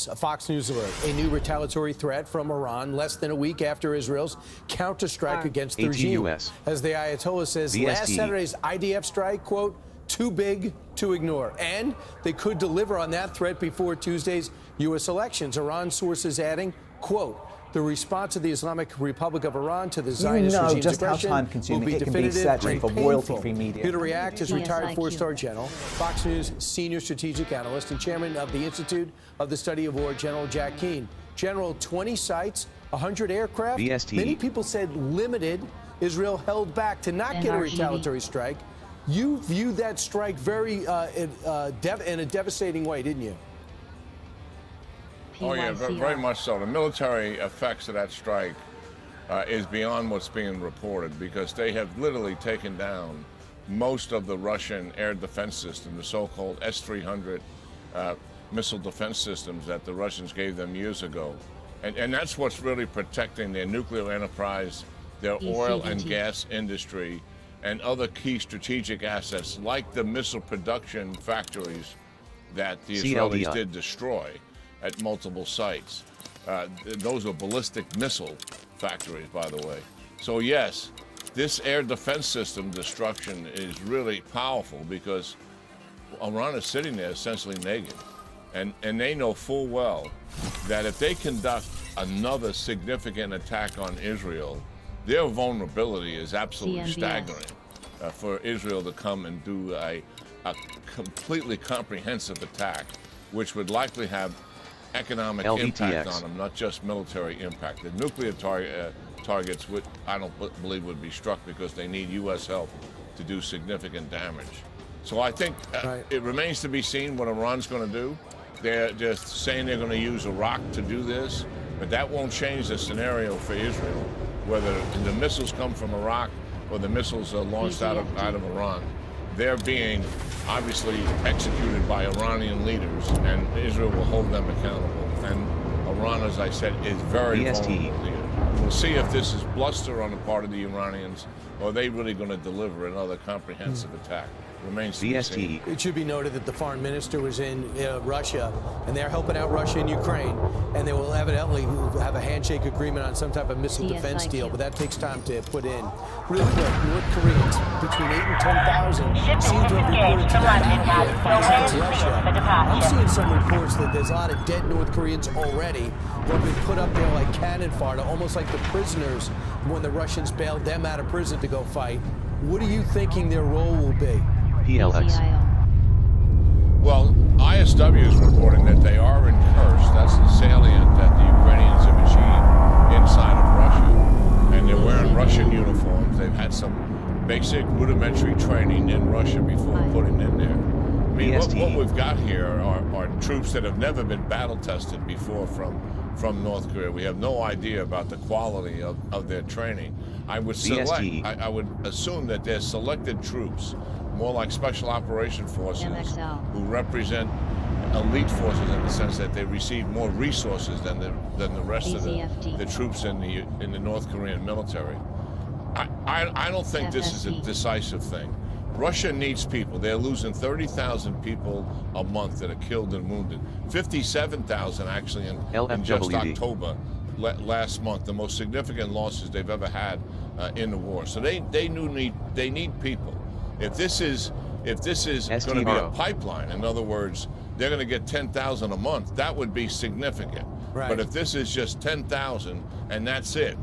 this. A Fox News alert. A new retaliatory threat from Iran less than a week after Israel's counter-strike against the regime. As the Ayatollah says, last Saturday's IDF strike, quote, too big to ignore. And they could deliver on that threat before Tuesday's U.S. elections. Iran sources adding, quote, the response of the Islamic Republic of Iran to the Zionist regime's just how aggression time-consuming will be it can be definitive searching and for painful. royalty-free media. Here to react is retired four-star general, Fox News senior strategic analyst, and chairman of the Institute of the Study of War, General Jack Keane. General, 20 sites, 100 aircraft. Many people said limited. Israel held back to not get a retaliatory strike. You viewed that strike very in a devastating way, didn't you? Oh, yeah, very much so. The military effects of that strike is beyond what's being reported, because they have literally taken down most of the Russian air defense system, the so-called S-300 missile defense systems that the Russians gave them years ago. And that's what's really protecting their nuclear enterprise, their oil and gas industry, and other key strategic assets like the missile production factories that the Israelis did destroy at multiple sites. Those are ballistic missile factories, by the way. So yes, this air defense system destruction is really powerful, because Iran is sitting there essentially naked. And they know full well that if they conduct another significant attack on Israel, their vulnerability is absolutely staggering for Israel to come and do a completely comprehensive attack, which would likely have economic impact on them, not just military impact. The nuclear targets I don't believe would be struck, because they need U.S. help to do significant damage. So I think it remains to be seen what Iran's going to do. They're just saying they're going to use Iraq to do this, but that won't change the scenario for Israel. Whether the missiles come from Iraq or the missiles are launched out of Iran, they're being obviously executed by Iranian leaders, and Israel will hold them accountable. And Iran, as I said, is very vulnerable. We'll see if this is bluster on the part of the Iranians, or are they really going to deliver another comprehensive attack. Remains to be seen. It should be noted that the foreign minister was in Russia, and they're helping out Russia and Ukraine, and they will evidently have a handshake agreement on some type of missile defense deal, but that takes time to put in. Real quick, North Koreans, between 8 and 10,000, seem to have reported to the battlefield fighting in Russia. I'm seeing some reports that there's a lot of dead North Koreans already who have been put up there like cannon fodder, almost like the prisoners when the Russians bailed them out of prison to go fight. What are you thinking their role will be? PLX. Well, ISW is reporting that they are in Kursk. That's the salient that the Ukrainians have achieved inside of Russia. And they're wearing Russian uniforms. They've had some basic rudimentary training in Russia before putting in there. I mean, what we've got here are troops that have never been battle tested before from North Korea. We have no idea about the quality of their training. I would assume that they're selected troops, more like special operation forces, who represent elite forces in the sense that they receive more resources than the rest of the troops in the North Korean military. I don't think this is a decisive thing. Russia needs people. They're losing 30,000 people a month that are killed and wounded. 57,000 actually in just October last month, the most significant losses they've ever had in the war. So they need people. If this is going to be a pipeline, in other words, they're going to get 10,000 a month, that would be significant. Right. But if this is just 10,000 and that's it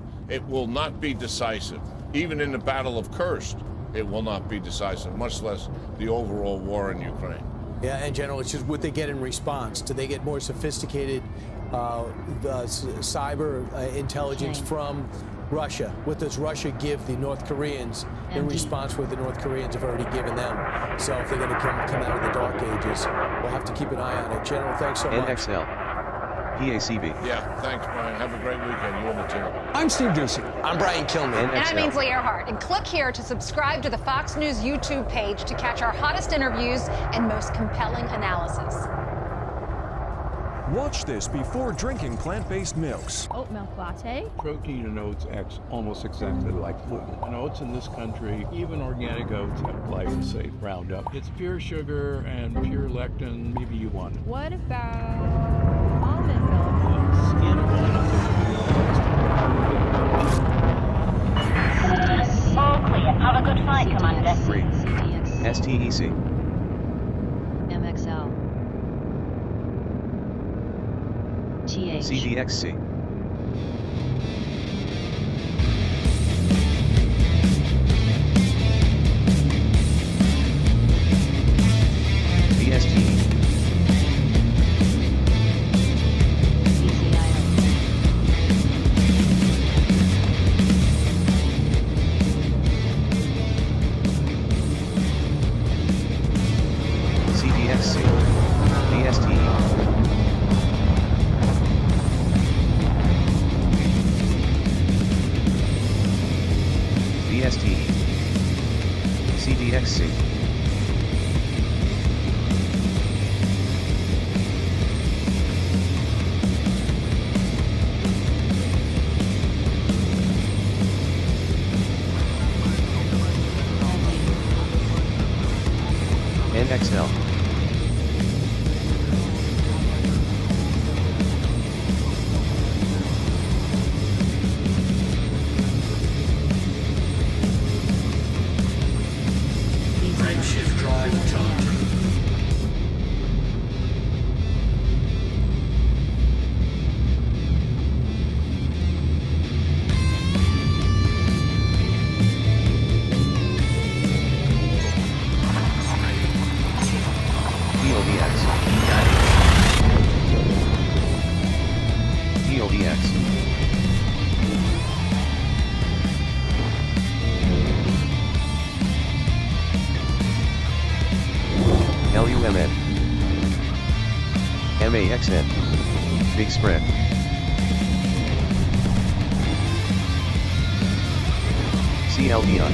will not be decisive. Even in the Battle of Kursk, it will not be decisive, much less the overall war in Ukraine. Yeah, and General, it's just what they get in response. Do they get more sophisticated cyber intelligence from Russia? What does Russia give the North Koreans in response to what the North Koreans have already given them? So if they're going to come out of the dark ages, we'll have to keep an eye on it. General, thanks so much. NXL. PACB. Yeah, thanks, Brian. Have a great weekend. You and the team. I'm Steve Ducey. I'm Brian Kilmeade. And I'm Ainsley Earhart. And click here to subscribe to the Fox News YouTube page to catch our hottest interviews and most compelling analysis. Watch this before drinking plant-based milks. Oat milk latte. Protein in oats acts almost exactly like gluten. And oats in this country, even organic oats, have glyphosate, Roundup. It's pure sugar and pure lectin. Maybe you want it. What about Scan it well enough to All clear. Have a good fight, Commander. 3. STEC. MXL. TH. CDXC. VST. CDXC. VST. VST. CDXC. NXL. Redshift drive charging. DODX. DODX. LUMN. MAXN. Big spread. CLDI.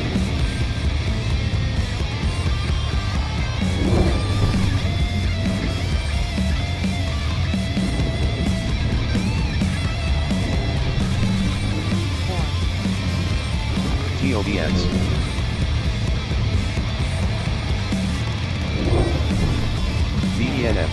TODX. DENF.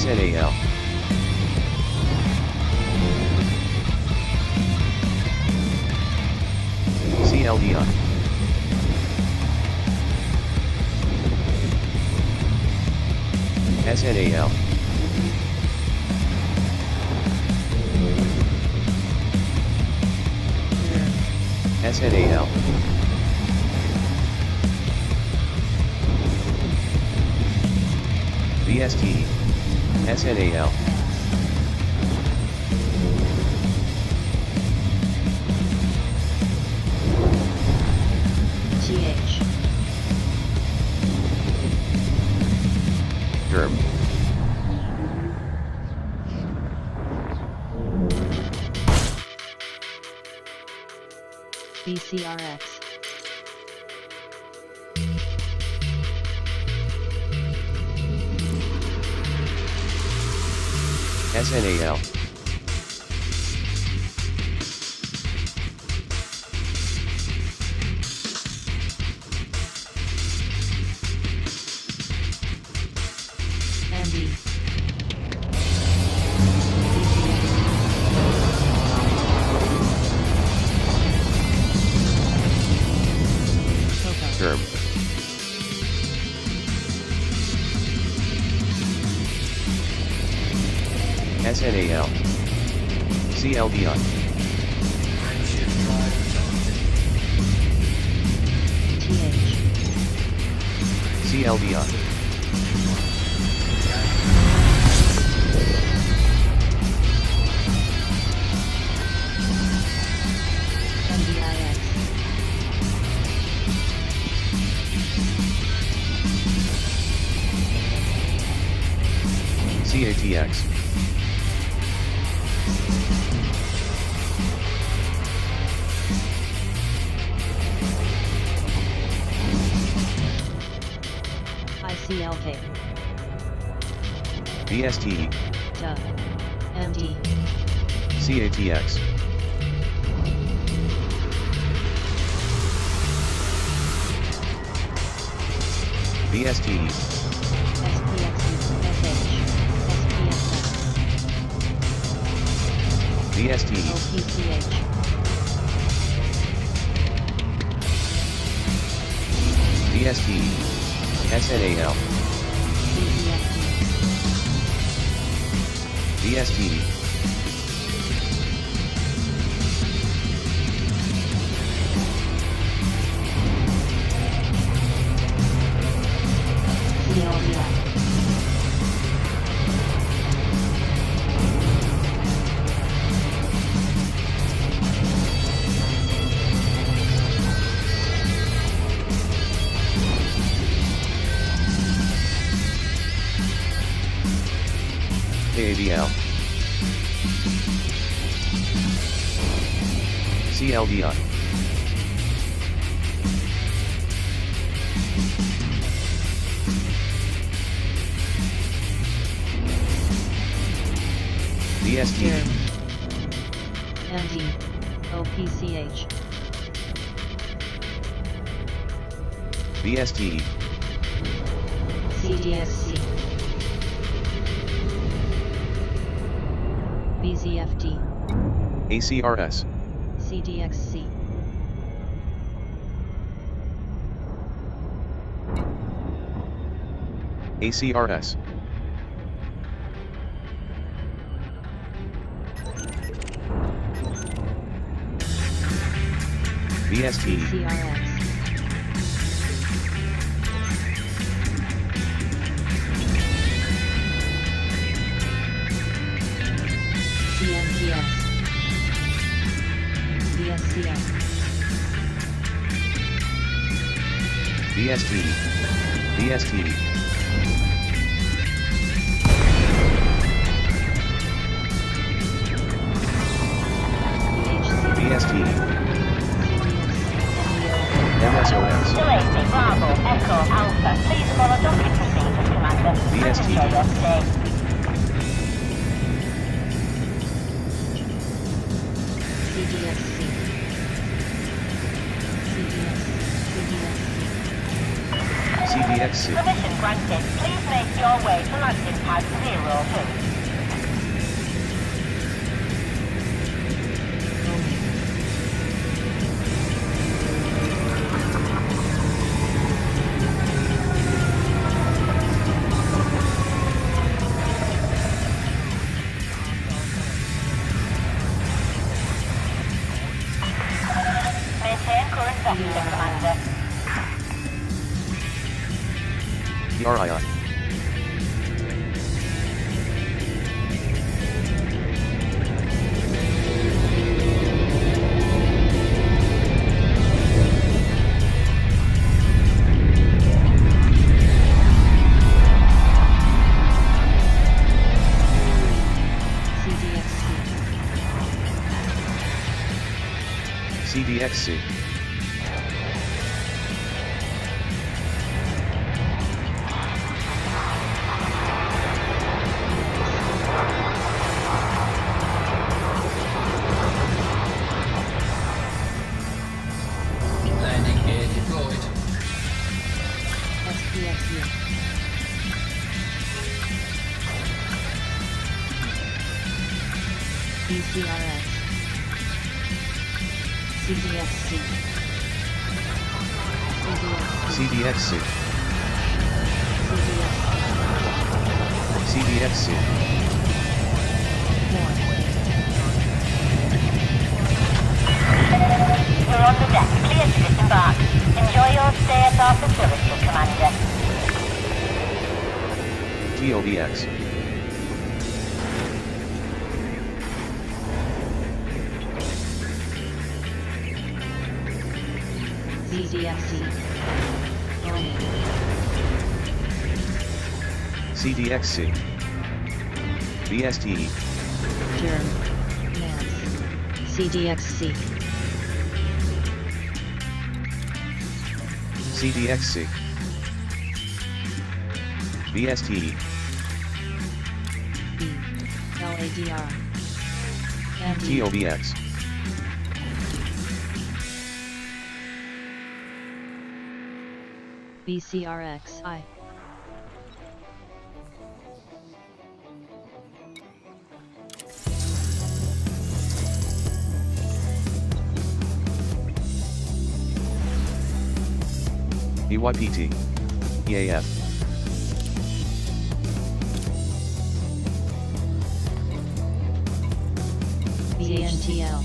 SNAL. CLDI. SNAL. SNAL. VST. SNAL. TH. Germ. BCRX. SNAL. MD. Germ. SNAL. CLDI. TH. CLDI. MDIX. TATX. ICLK. BST. DUB. MD. CATX. BST. SPXU. SH. SPSS. BST. OPCH. BST. SNAL. CDFT. BST. CLEAROUT. KADL. CLDI. BST. MD. OPCH. BST. CDSC. BZFD. ACRS. CDXC. ACRS. BST. CRX. CMPS. BSCM. BST. BST. BHC. BST. CDX. MSOS. Delay Bravo Echo Alpha. Please follow docking procedures, Commander. BST. And enjoy your stay. CDXC. CDXC. Permission granted. Please make your way to landing pad 02. Maintain current vector, Commander. PRII. CDXC. Landing gear deployed. SPXU. BCRS. CDXC. CDXC. CDXC. We're on the deck. Clear to disembark. Enjoy your stay at our facility, Commander. TOBX. CDXC. CDXC. VSTE, Germ. NAS. CDXC. CDXC, VSTE, B. LADR. MD. TOBX, BCRXI. EYPT, EAF, VNTL.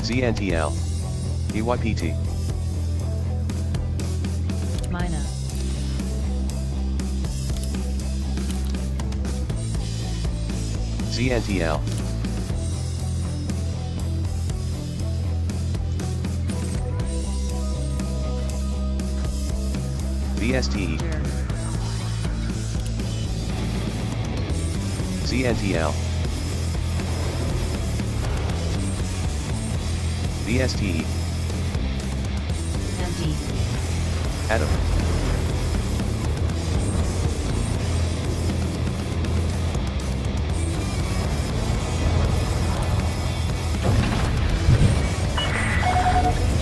ZNTL, EYPT, MINA. ZNTL, VSTE, Germ. ZNTL, VSTE, MD. Atom,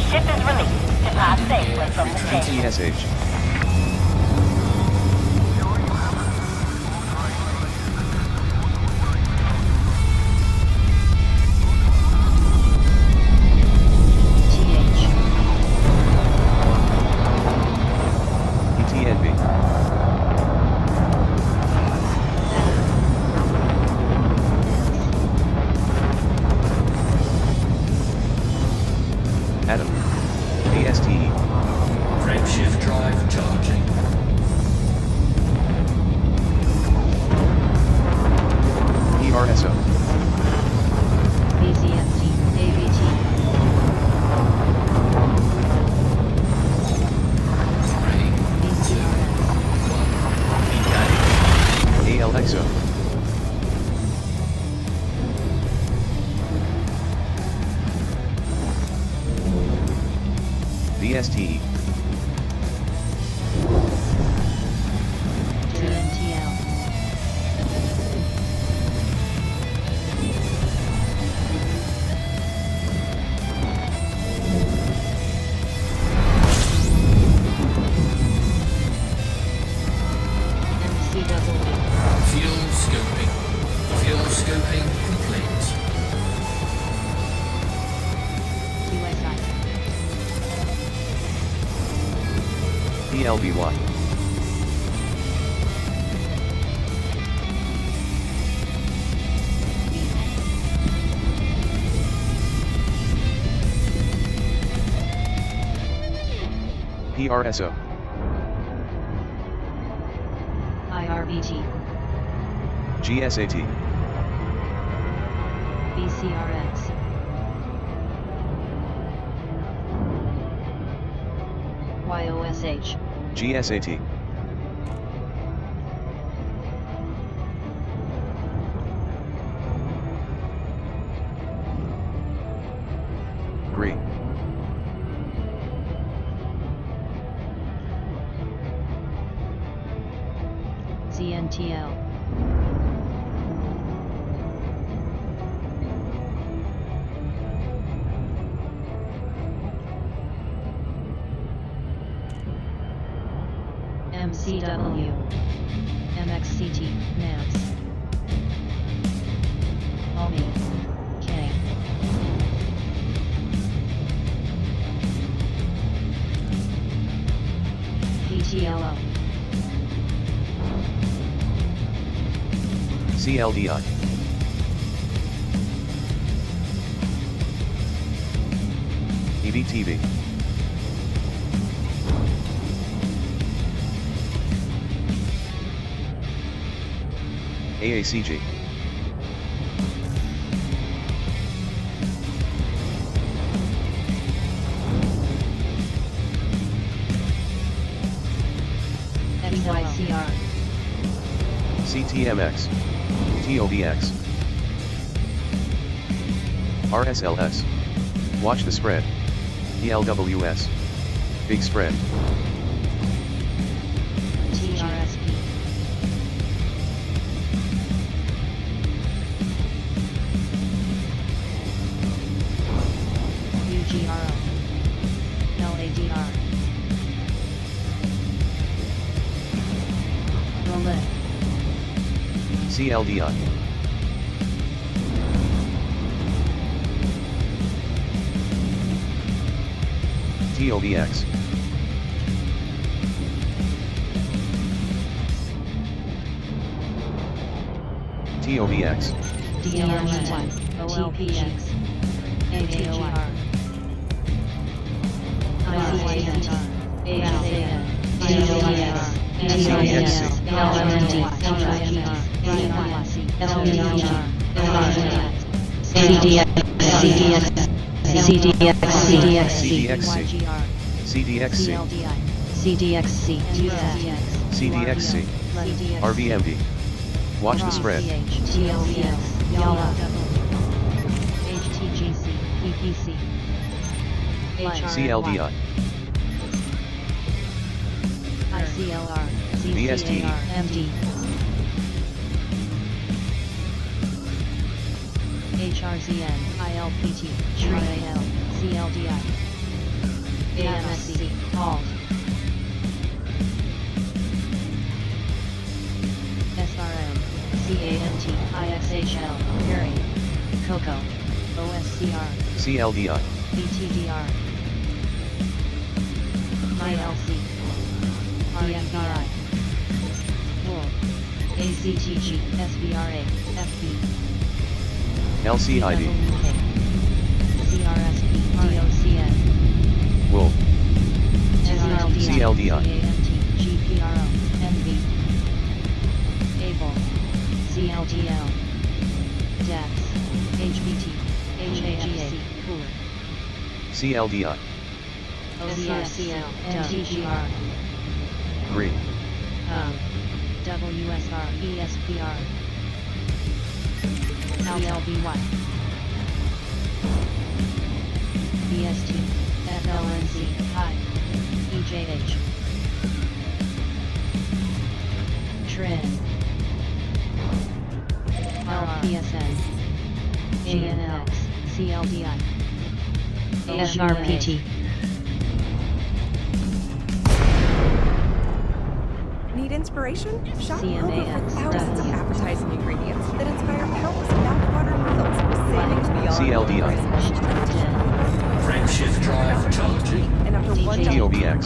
Ship is released to pass safely from the station. TSH, TH. ETNB, Atom, VSTE, Frameshift drive charging. ERSO, BZFT. AVT. BCRX. ALXO, VSTE, ZNTL. MCW. Fuel scoping. Fuel scoping complete. QSI. PLBY, PRSO, IRBT. GSAT, BCRX. YOSH. GSAT, GRE, ZNTL. MCW. MXCT. NAS. OMI. K. PTLO. CLDI, EBTV, AACG, TMX, TOBX, RSLS, watch the spread, ELWS, big spread, TRSP, UGRO, LADR, Berlin, CLDI, TOBX, TOBX, DLG1, OLPX, AAOR, ICAN, ASAN, DLDX, CDXC, LMD, LGR, LDR, CDX, CDX, CDXC, CDXC, CLDI, CDXC, CDXC, RVMD, watch the spread, TLCS, YALA, HTGC, PPC, CLDI, ICLR, VST, CCAR, MD, HRZN, ILPT, TRIAL, CLDI, AMSC, HOD, SRM, CAMT, ISHL, Harry, COCO, OSCR, CLDI, BTDR, ILC, RFBI, WOOL, ACTG, SBRA, FB, LCID, WK, CRSP, DOCN, WOOL, SLDI, CLDI, CAMT, GPRO, NV, ABLE, CLDL, DEX, HBT, HAFC, Cooler, CLDI, OCSCL, NTGR, Green, WSR, ESPR, LLBY, BST, FLNC, HI, EJH, TRIN, LPSN, ANX, CLDI, HRPT. Need inspiration? Shop CMAX, MOMO for thousands of W. appetizing ingredients that inspire countless mouth-watering meals with savings beyond CLDI, Frameshift drive charging. and up to $1. TOBX,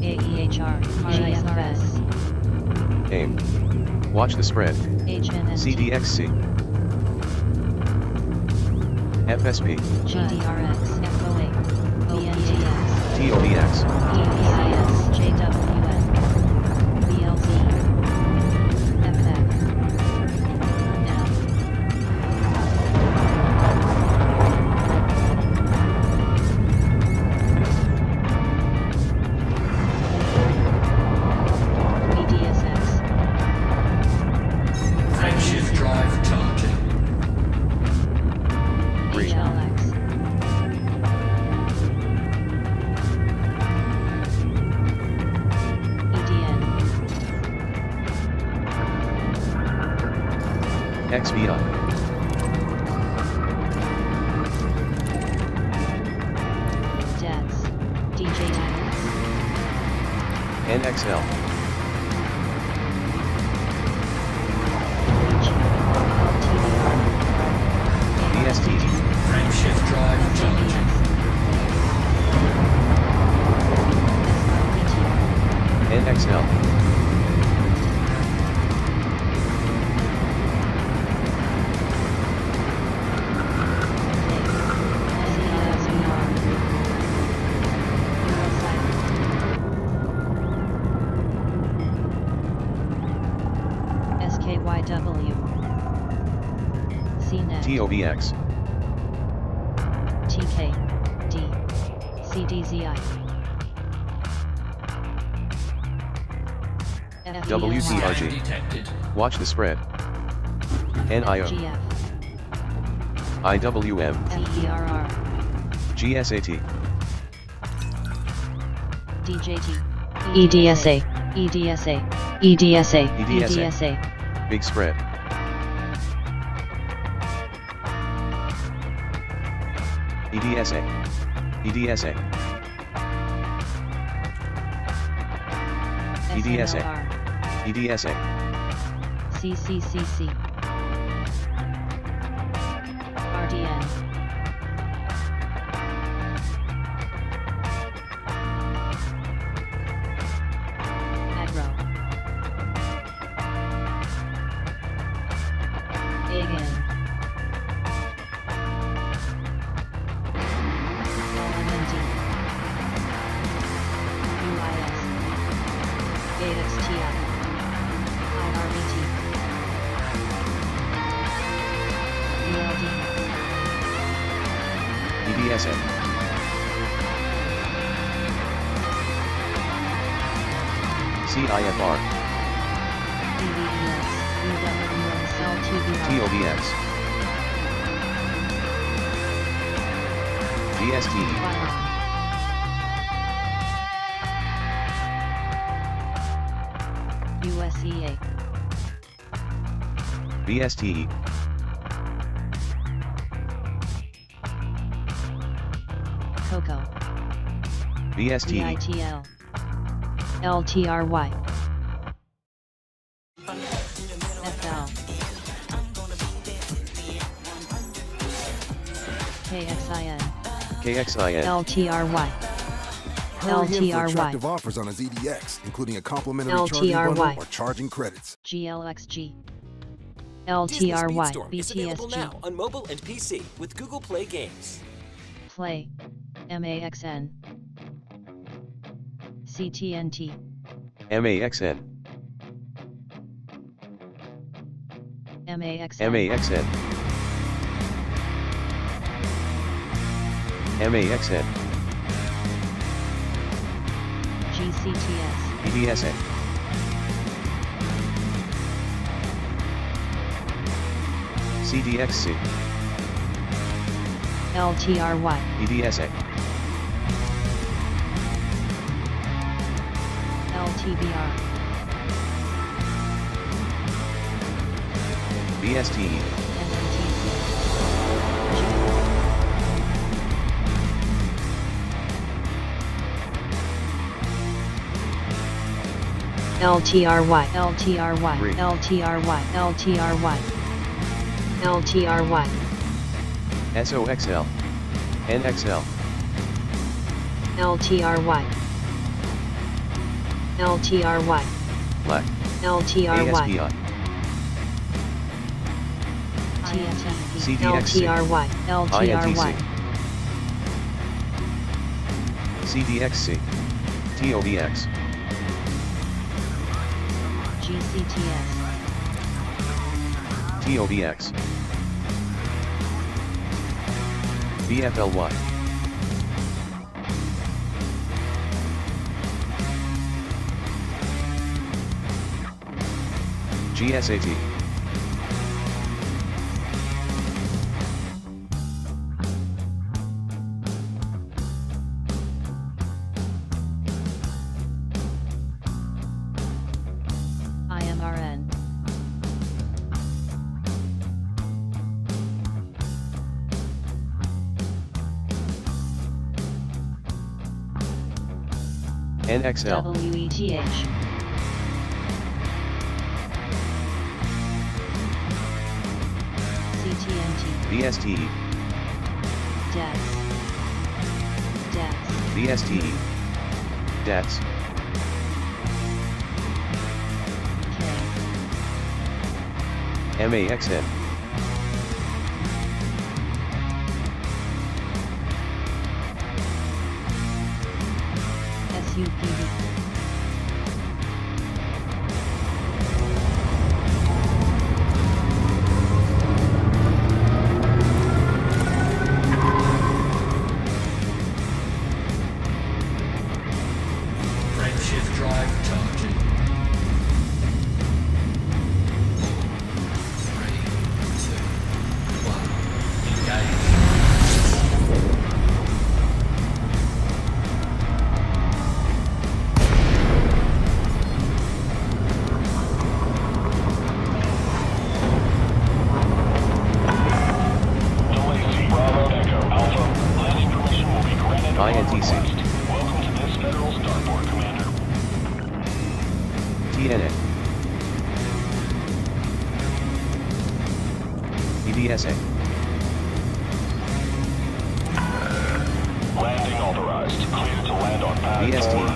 AEHR, GSRS, AIM, watch the spread, HNST, CDXC, FSP, GDRX, FOA, BNTX, TOBX, EPIS, JWN, BLZ, FF, F, BDSX, Frameshift drive charging. Green, HLX, EDN, XVI, DEX, DJX, NXL, VSTD, Frameshift drive charging. NXL, SKYW, CNET, TOBX, TK, D, CDZI, WCRG. detected. Watch the spread. NIO. GF. IWM. TERR. GSAT. DJT. EDSA. EDSA. EDSA. EDSA. Big spread. EDSA. EDSA. EDSA. SNOR. EDSA. CCCC. RDN. Agro. AGAN. LMNT. UIS. AXTI. IRET. ELD. EDSA. CIFR. EVES. UWS LTVR. TOBS. GSTE. Viron. USEA. BSTE. COCO. BSTE. VITL. LTRY. FL. KXIN. KXIN. LTRY. Hurry in for LTRY. attractive offers on a ZDX, including a complimentary charging LTRY. bundle or charging credits. GLXG. Disney LTRY. Speedstorm is available now BTSG. on mobile and PC with Google Play Games. Play. MAXN. CTNT. MAXN. MAXN. MAXN. MAXN. GCTS. EDSA. CDXC. LTRY. EDSA. LTBR. BSTE. LTRY. LTRY. Three. LTRY. LTRY. LTRY. SOXL. NXL. LTRY. LTRY. LAC. LTRY. ASPI. CDXC. LTRY. LTRY. CDXC. TOBX. GCTS. TOBX. BFLY. GSAT. IMRN. NXL. WETH. CTNT. BSTE. DEX. DEX. BSTE. DEX. K. MAXN. SUPV. Frameshift drive charging. BDSA. Landing authorized. Clear to land on pad BST. 40.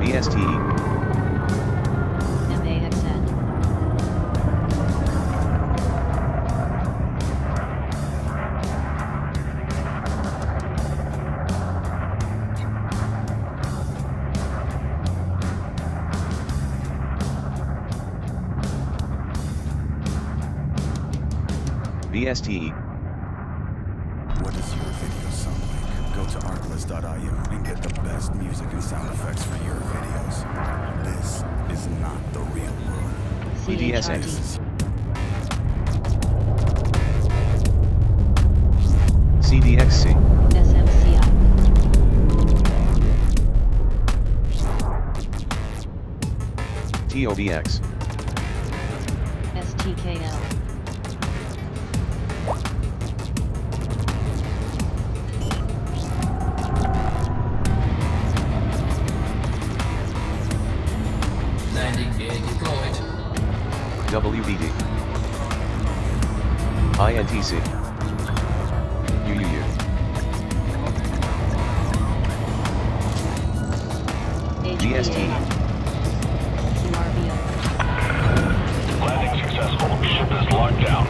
BST. MAXN. BST. What does your video sound like? Go to artlist.io and get the best music and sound effects for your videos. This is not the real world. BDSA. CDXC. SMCI. TOBX. STKL. Landing gear deployed. WBD. INTC. UUU. GST. QRBO. Landing successful. Ship is locked down.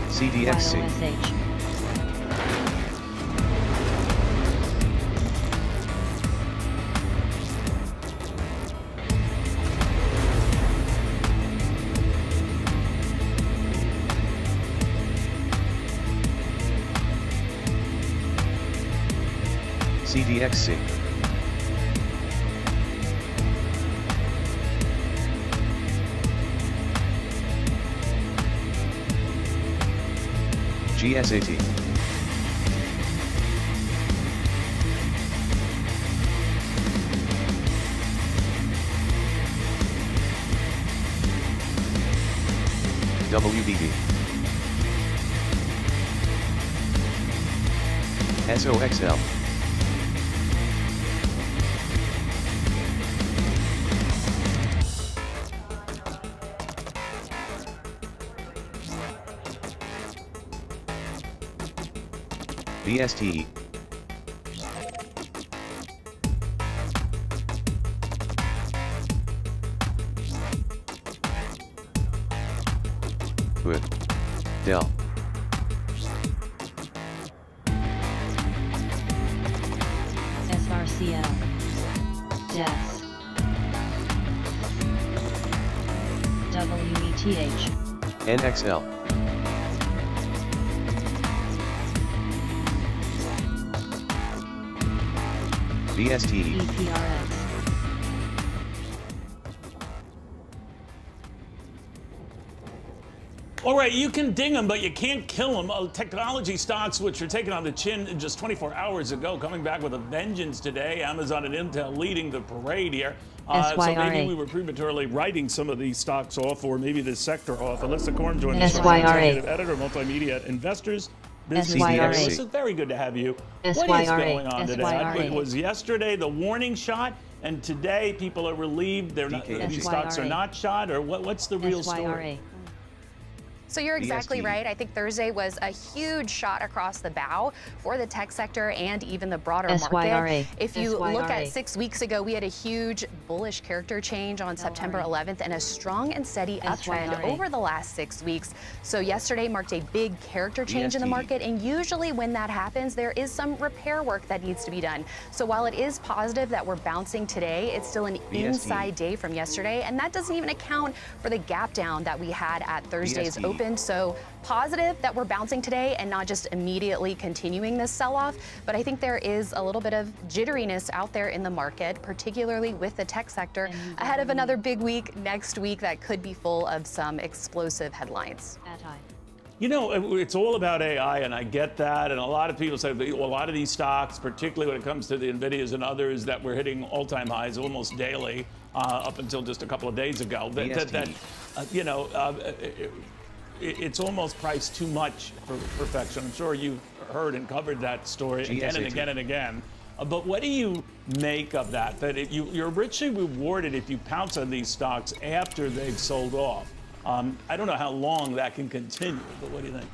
CDXC. YOSH. CDXC. GSAT. WBD. SOXL. BST. Wood. Dell. SRCL. DES. WETH. NXL. BST. EPRX. All right, you can ding them, but you can't kill them. Technology stocks, which are taken on the chin just 24 hours ago, coming back with a vengeance today. Amazon and Intel leading the parade here. So maybe we were prematurely writing some of these stocks off, or maybe this sector off. Alyssa Korn joined us, executive editor, multimedia at Investors. Business Leader. This is very good to have you. What is going on today? It was yesterday the warning shot, and today people are relieved these stocks are not shot, or what's the real story? So you're exactly right. I think Thursday was a huge shot across the bow for the tech sector and even the broader market. If you look at 6 weeks ago, we had a huge bullish character change on September 11th and a strong and steady uptrend over the last 6 weeks. So yesterday marked a big character change in the market, and usually when that happens, there is some repair work that needs to be done. So while it is positive that we're bouncing today, it's still an inside day from yesterday, and that doesn't even account for the gap down that we had at Thursday's open. So positive that we're bouncing today and not just immediately continuing this sell-off, but I think there is a little bit of jitteriness out there in the market, particularly with the tech sector, ahead of another big week next week that could be full of some explosive headlines. You know, it's all about AI, and I get that. And a lot of people say a lot of these stocks, particularly when it comes to the NVIDIAs and others, that we're hitting all-time highs almost daily it's almost priced too much for perfection. I'm sure you've heard and covered that story again and again and again. But what do you make of that? That you're richly rewarded if you pounce on these stocks after they've sold off. I don't know how long that can continue, but what do you think?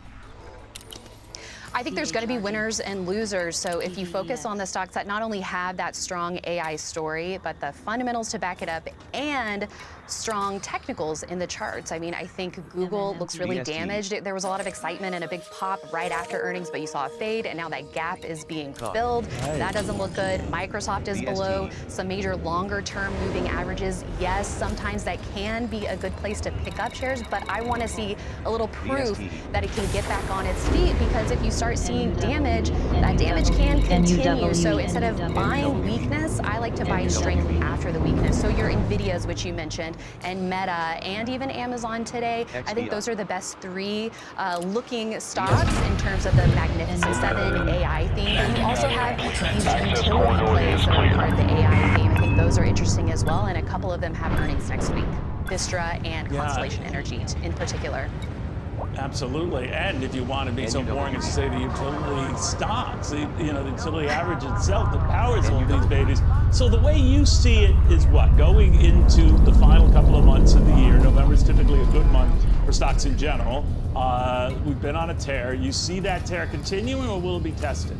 I think there's going to be winners and losers. So if you focus on the stocks that not only have that strong AI story, but the fundamentals to back it up and strong technicals in the charts. I mean, I think Google looks really damaged. There was a lot of excitement and a big pop right after earnings, but you saw a fade, and now that gap is being filled. That doesn't look good. Microsoft is below some major longer-term moving averages. Yes, sometimes that can be a good place to pick up shares, but I want to see a little proof that it can get back on its feet, because if you start seeing damage, that damage can continue. So instead of buying weakness, I like to buy strength after the weakness. So your NVIDIAs, which you mentioned, and Meta, and even Amazon today, I think those are the best three looking stocks in terms of the Magnificent Seven AI theme. But you also have these utility plays that are part of the AI theme. I think those are interesting as well, and a couple of them have earnings next week. Vistra and Constellation Energy in particular. Absolutely, and if you want to be so boring as to say the utility stocks, the utility average itself that powers all these babies. So the way you see it is what? Going into the final couple of months of the year, November is typically a good month for stocks in general. We've been on a tear. You see that tear continuing, or will it be tested?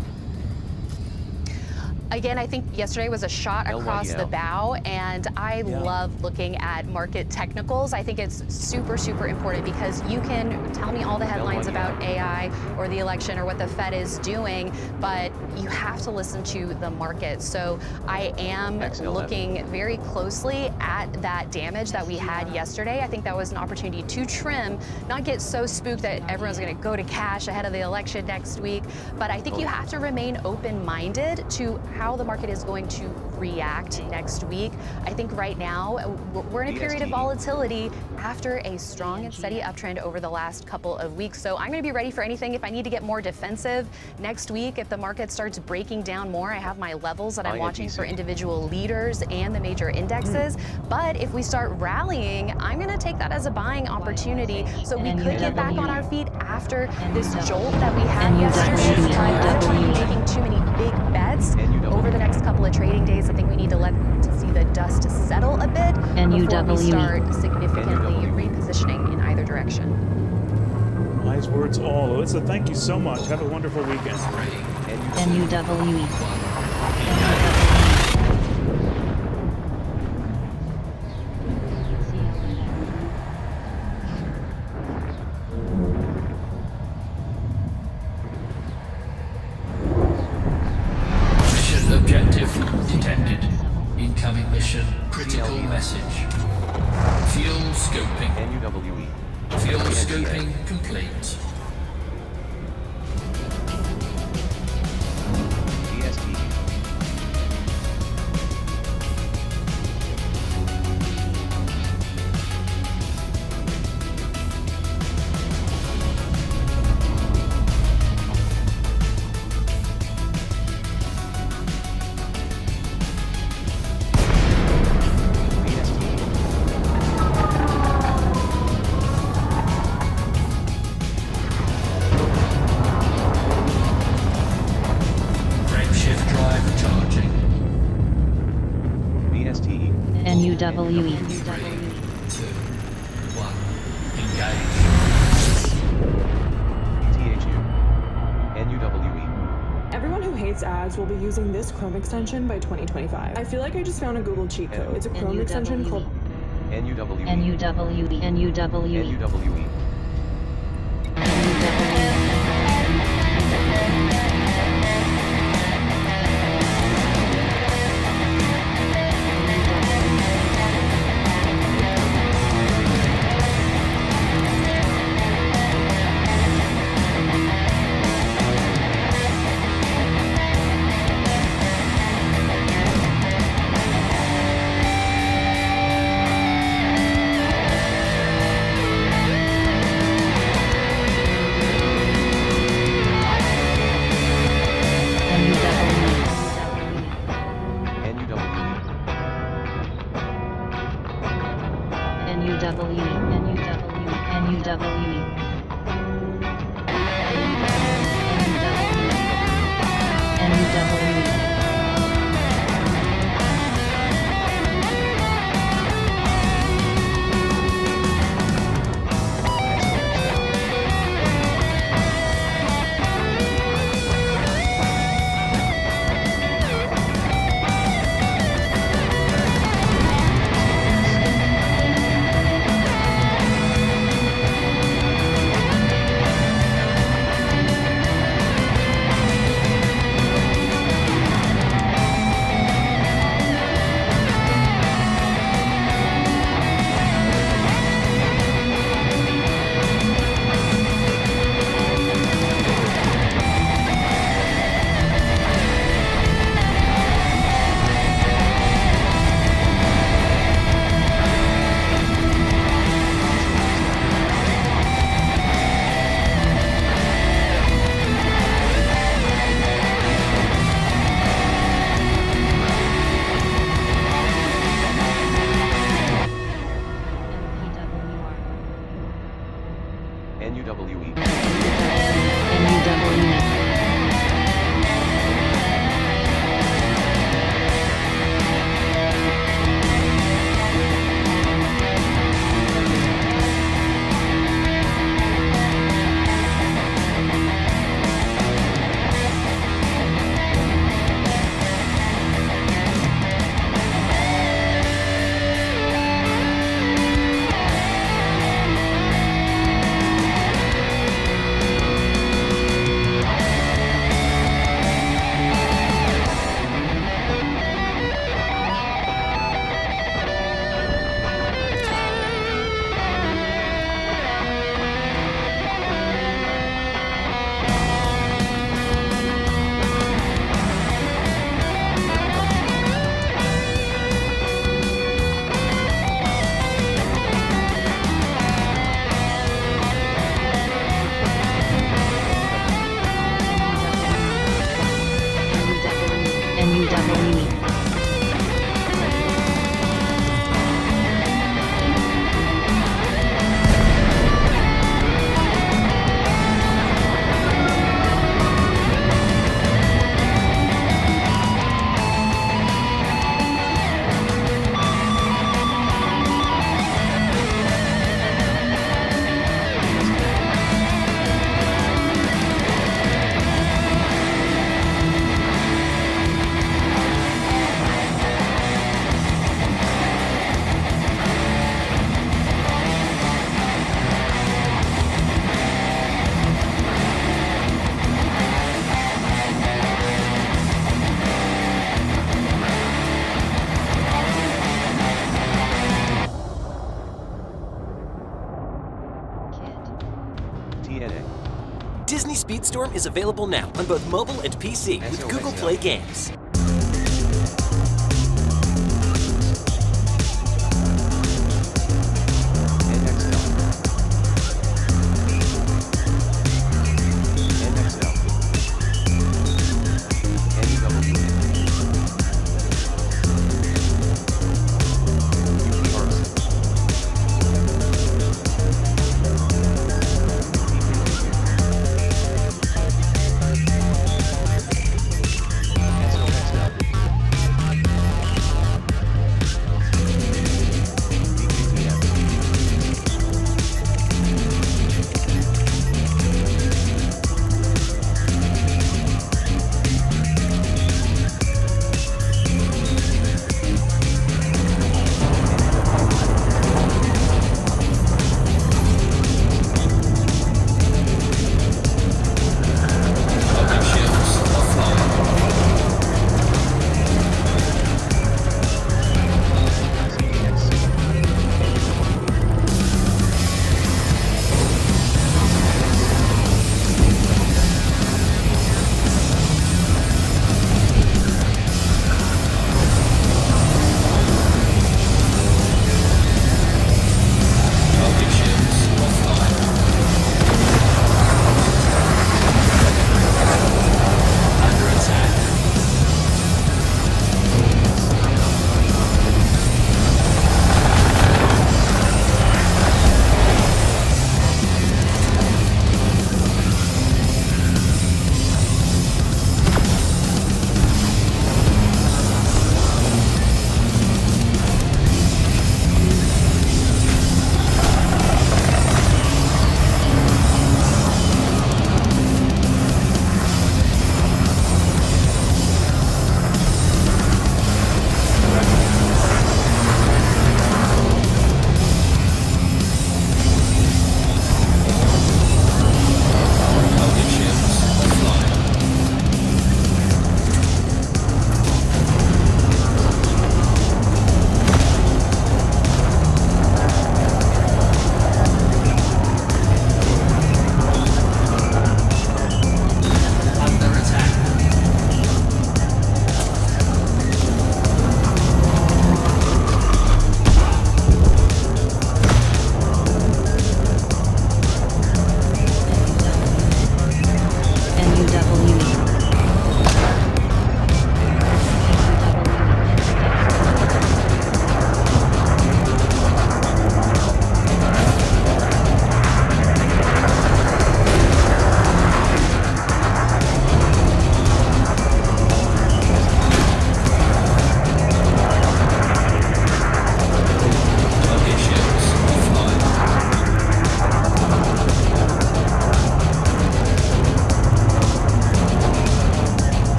Again, I think yesterday was a shot across the bow, and I love looking at market technicals. I think it's super, super important, because you can tell me all the headlines about AI or the election or what the Fed is doing, but you have to listen to the market. So I am looking very closely at that damage that we had yesterday. I think that was an opportunity to trim, not get so spooked that everyone's going to go to cash ahead of the election next week. But I think you have to remain open-minded to how the market is going to react next week. I think right now we're in a period of volatility after a strong and steady uptrend over the last couple of weeks. So I'm going to be ready for anything. If I need to get more defensive next week, if the market starts breaking down more, I have my levels that I'm watching for individual leaders and the major indexes. But if we start rallying, I'm going to take that as a buying opportunity. So we could get back on our feet after this jolt that we had yesterday. But I don't want to be making too many big bets over the next couple of trading days. I think we need to see the dust settle a bit before we start significantly repositioning in either direction. Wise words all. Alyssa, thank you so much. Have a wonderful weekend. NUWE. Objective detected. Incoming mission critical message. Fuel scoping. NUWE. Fuel scoping complete. NUWE. 3, 2, 1, engage. NUWE. Everyone who hates ads will be using this Chrome extension by 2025. I feel like I just found a Google cheat code. It's a Chrome extension called NUWE. NUWE. NUWE. NUWE. NUWE. Disney Speedstorm is available now on both mobile and PC with Google Play Games.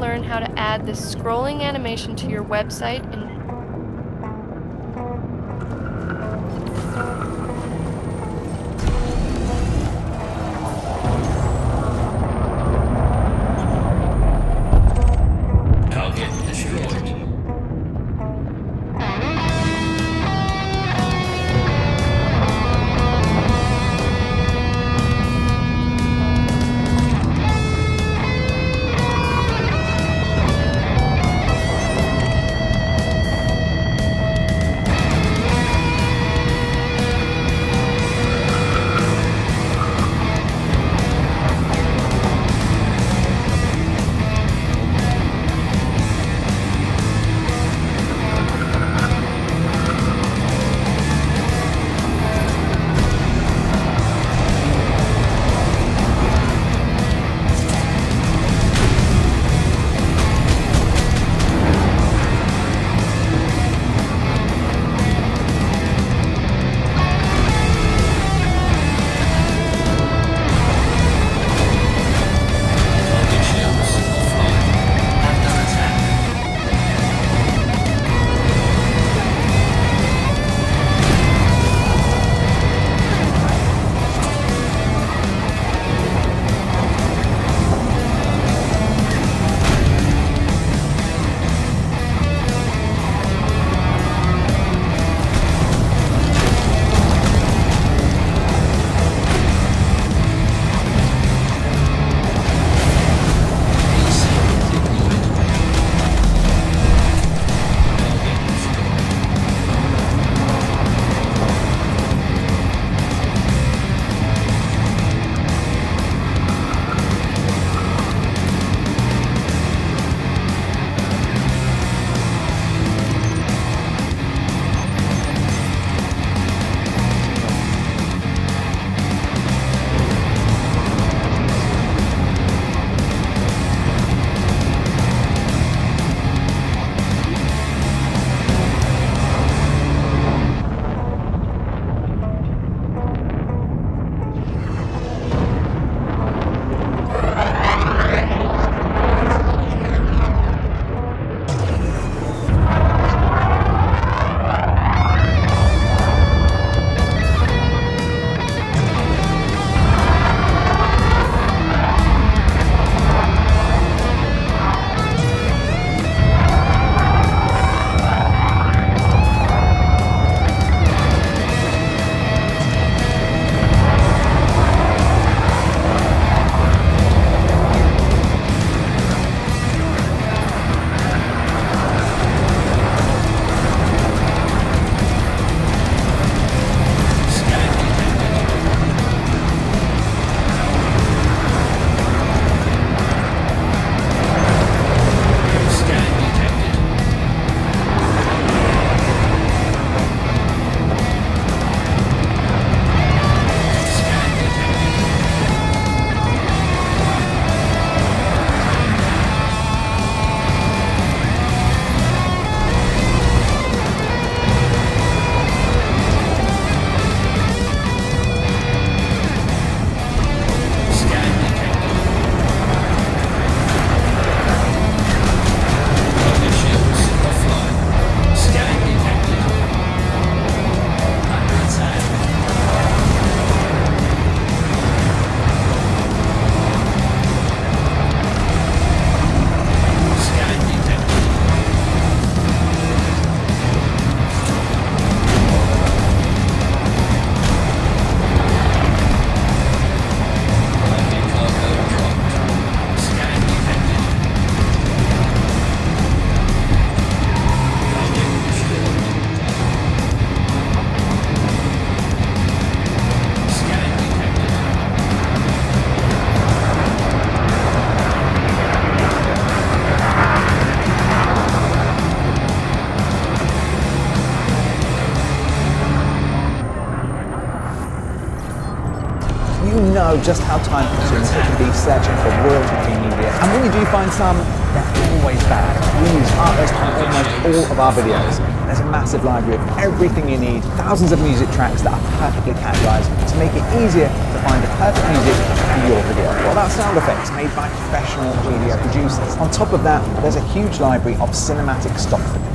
learn how to add this scrolling animation to your website and Target destroyed. know just how time-consuming it can be searching for royalty-free media. And when you do find some, they're always bad. We use Artlist on almost all of our videos. There's a massive library of everything you need, thousands of music tracks that are perfectly categorized to make it easier to find the perfect music for your video. What about sound effects made by professional video producers? On top of that, there's a huge library of cinematic stock footage.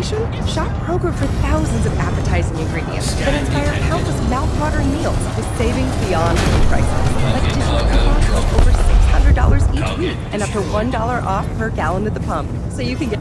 inspiration? Shop Kroger for thousands of appetizing ingredients that inspire countless mouth-watering meals with savings beyond food prices. Like digital coupons of over $600 each week and up to $1 off per gallon at the pump. So you can get...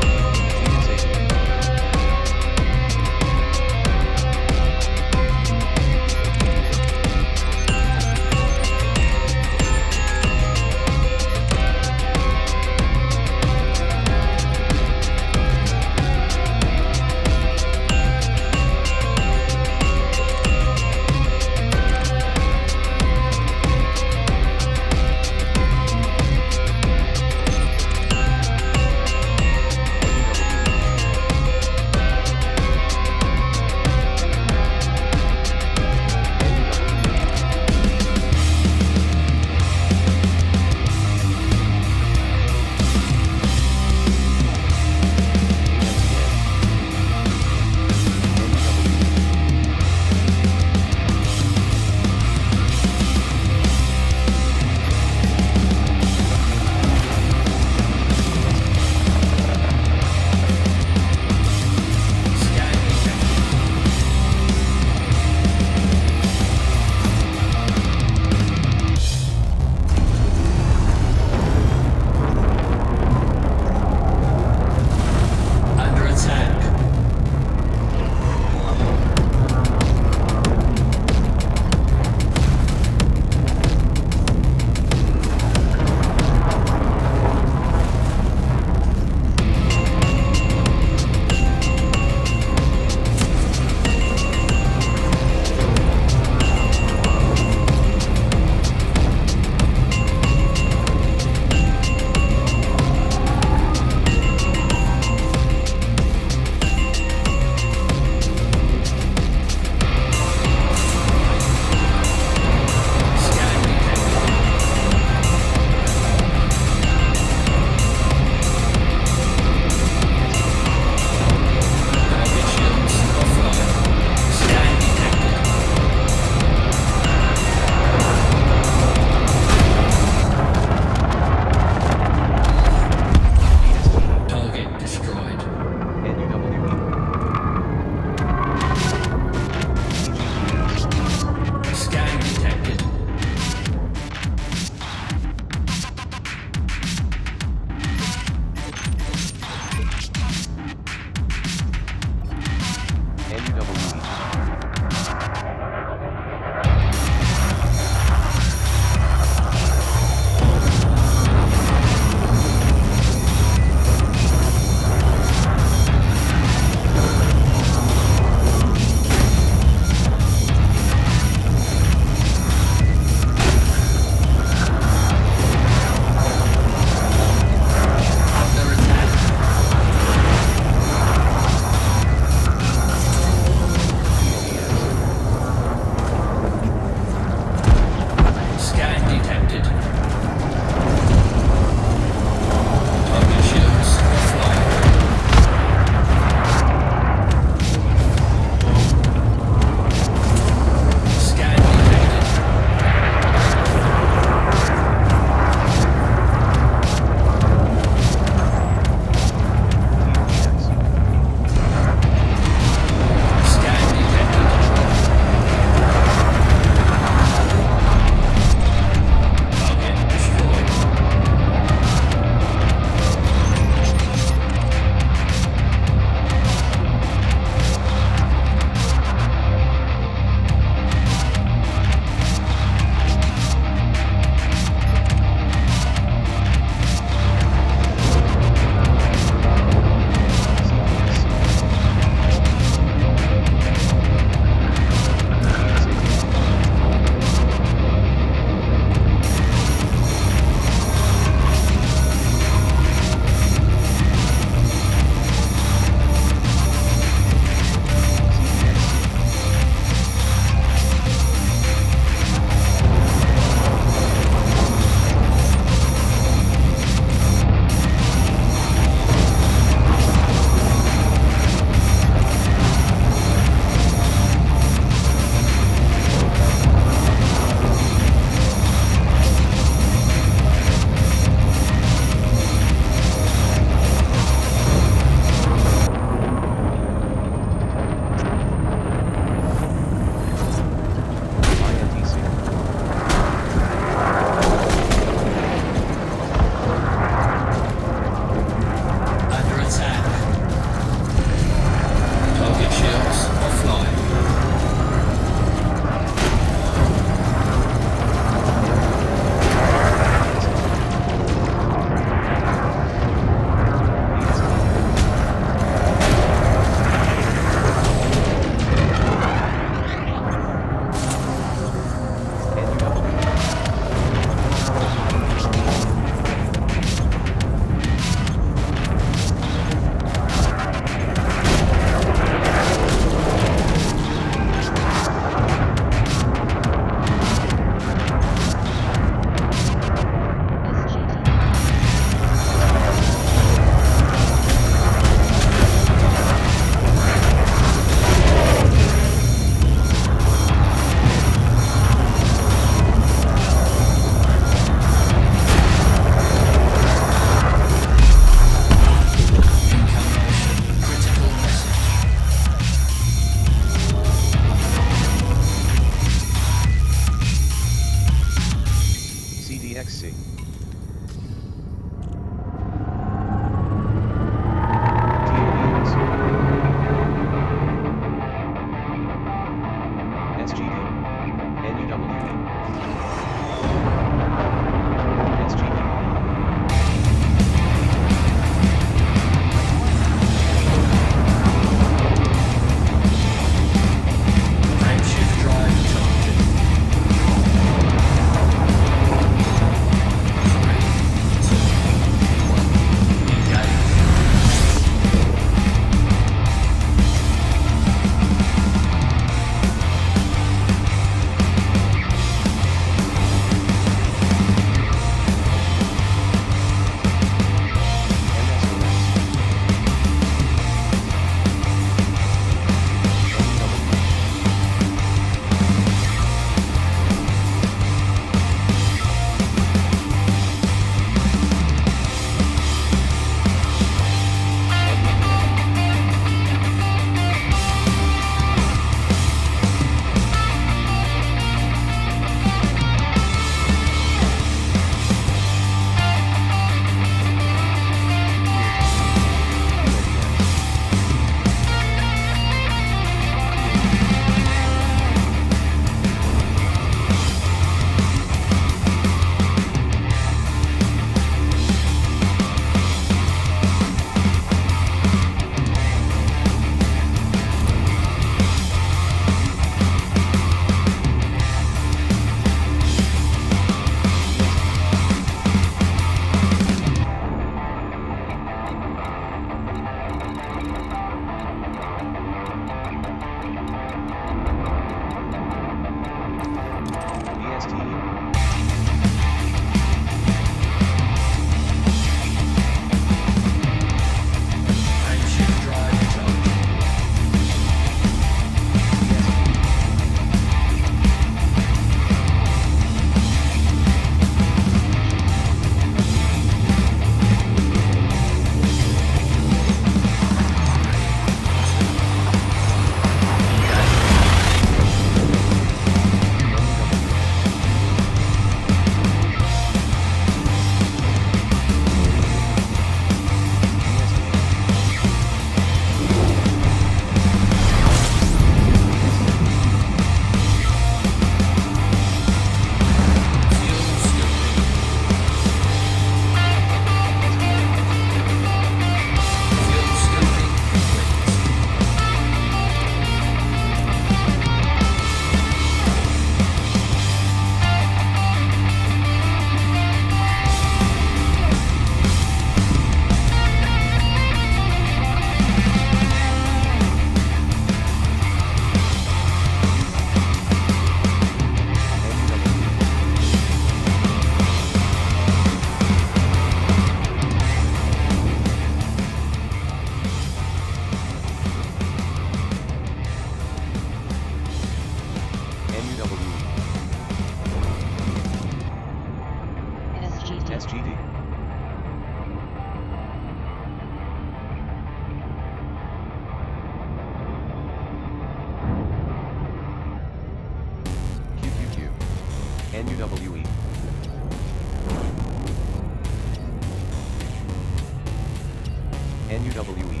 NUWE.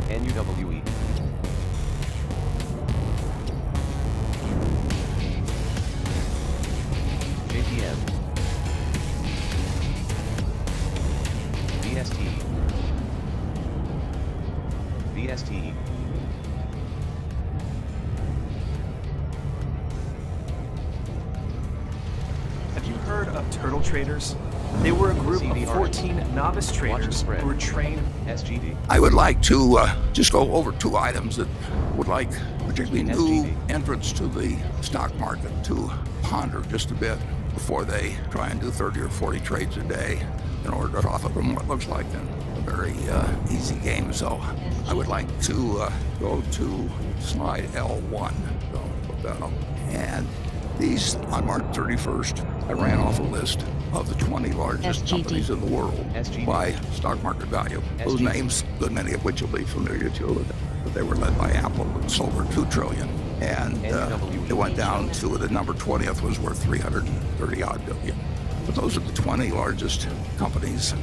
NUWE. JPM. VST. VST. Have you heard of turtle traders? They were a group of 14 novice traders who were trained. SGD. I would like to just go over two items that would like particularly new entrants to the stock market to ponder just a bit before they try and do 30 or 40 trades a day in order to profit from what looks like a very easy game. So I would like to go to slide L1. So put that up. And these, on March 31st, I ran off a list of the 20 largest companies in the world by stock market value. Those names, a good many of which will be familiar to you, but they were led by Apple, that sold for $2 trillion. And it went down to the number 20th was worth $330-odd billion. But those are the 20 largest companies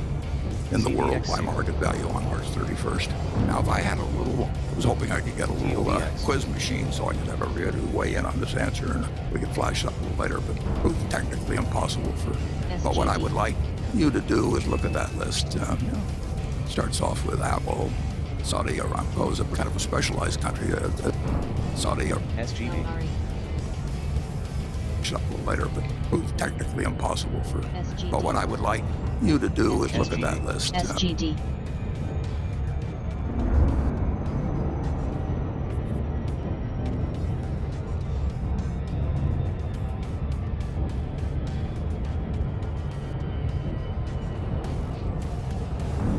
in the world by market value on March 31st. Now, if I had a little, I was hoping I could get a little quiz machine so I could have everybody weigh in on this answer and we could flash it up a little later, but it was technically impossible for. But what I would like you to do is look at that list. Starts off with Apple, Saudi Aramco is a kind of a specialized country. Saudi SGD. Up a little later, but it was technically impossible for. But what I would like you to do is look at that list. SGD.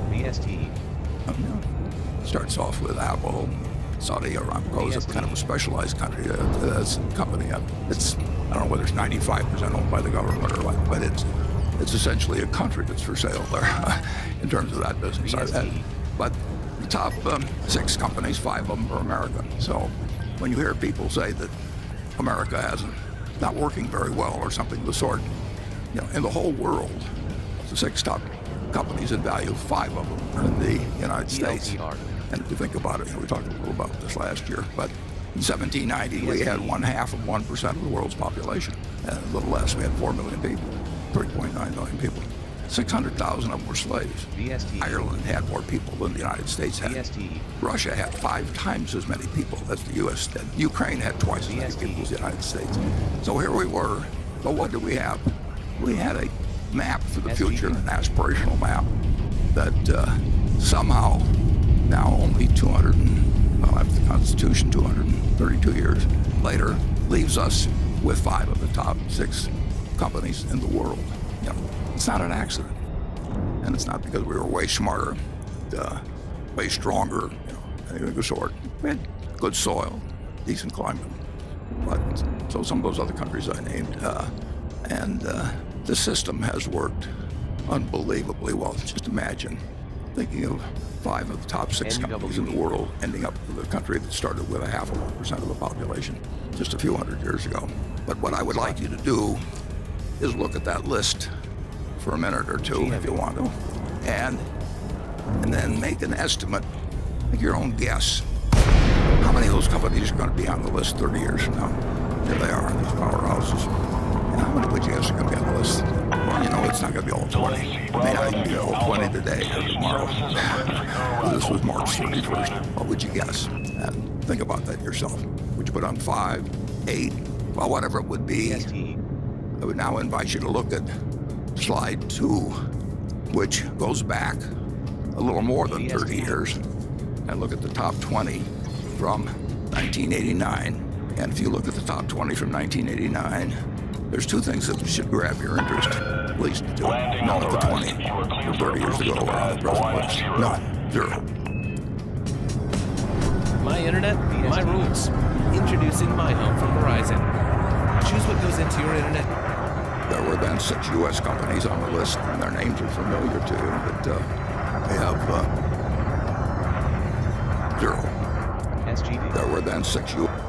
VST. Starts off with Apple, Saudi Aramco is a kind of a specialized country. That's a company. It's I don't know whether it's 95% owned by the government or what, but it's essentially a country that's for sale there in terms of that business. But the top 6 companies, 5 of them are American. So when you hear people say that America is not working very well or something of the sort, in the whole world, the 6 top companies in value, 5 of them are in the United States. And if you think about it, we talked a little about this last year, but in 1790, we had 1/2% of the world's population. And a little less, we had 4 million people, 3.9 million people. 600,000 of them were slaves. Ireland had more people than the United States had. Russia had 5 times as many people as the U.S. did. Ukraine had twice as many people as the United States. So here we were, but what did we have? We had a map for the future, an aspirational map that somehow now only after the Constitution, 232 years later, leaves us with 5 of the top 6 companies in the world. It's not an accident, and it's not because we were way smarter, way stronger, anything of the sort. We had good soil, decent climate, but so some of those other countries I named, and the system has worked unbelievably well. Just imagine thinking of 5 of the top 6 companies in the world ending up with a country that started with 0.5% of the population just a few hundred years ago. But what I would like you to do is look at that list for a minute or two if you want to, and then make an estimate, make your own guess. How many of those companies are going to be on the list 30 years from now? Here they are, these powerhouses. And how many would you guess are going to be on the list? Well, it's not going to be all 20. It may not even be all 20 today or tomorrow. This was March 31st. What would you guess? And think about that yourself. Would you put on 5, 8, well, whatever it would be? I would now invite you to look at slide 2, which goes back a little more than 30 years, and look at the top 20 from 1989. And if you look at the top 20 from 1989, there's 2 things that should grab your interest, at least 2. None of the 20 from 30 years ago are on the present list. None. 0. My internet, my rules. Introducing My Home from Verizon. Choose what goes into your internet. There were then 6 U.S. companies on the list, and their names are familiar to you, but they have 0. SGD. There were then 6 U.S.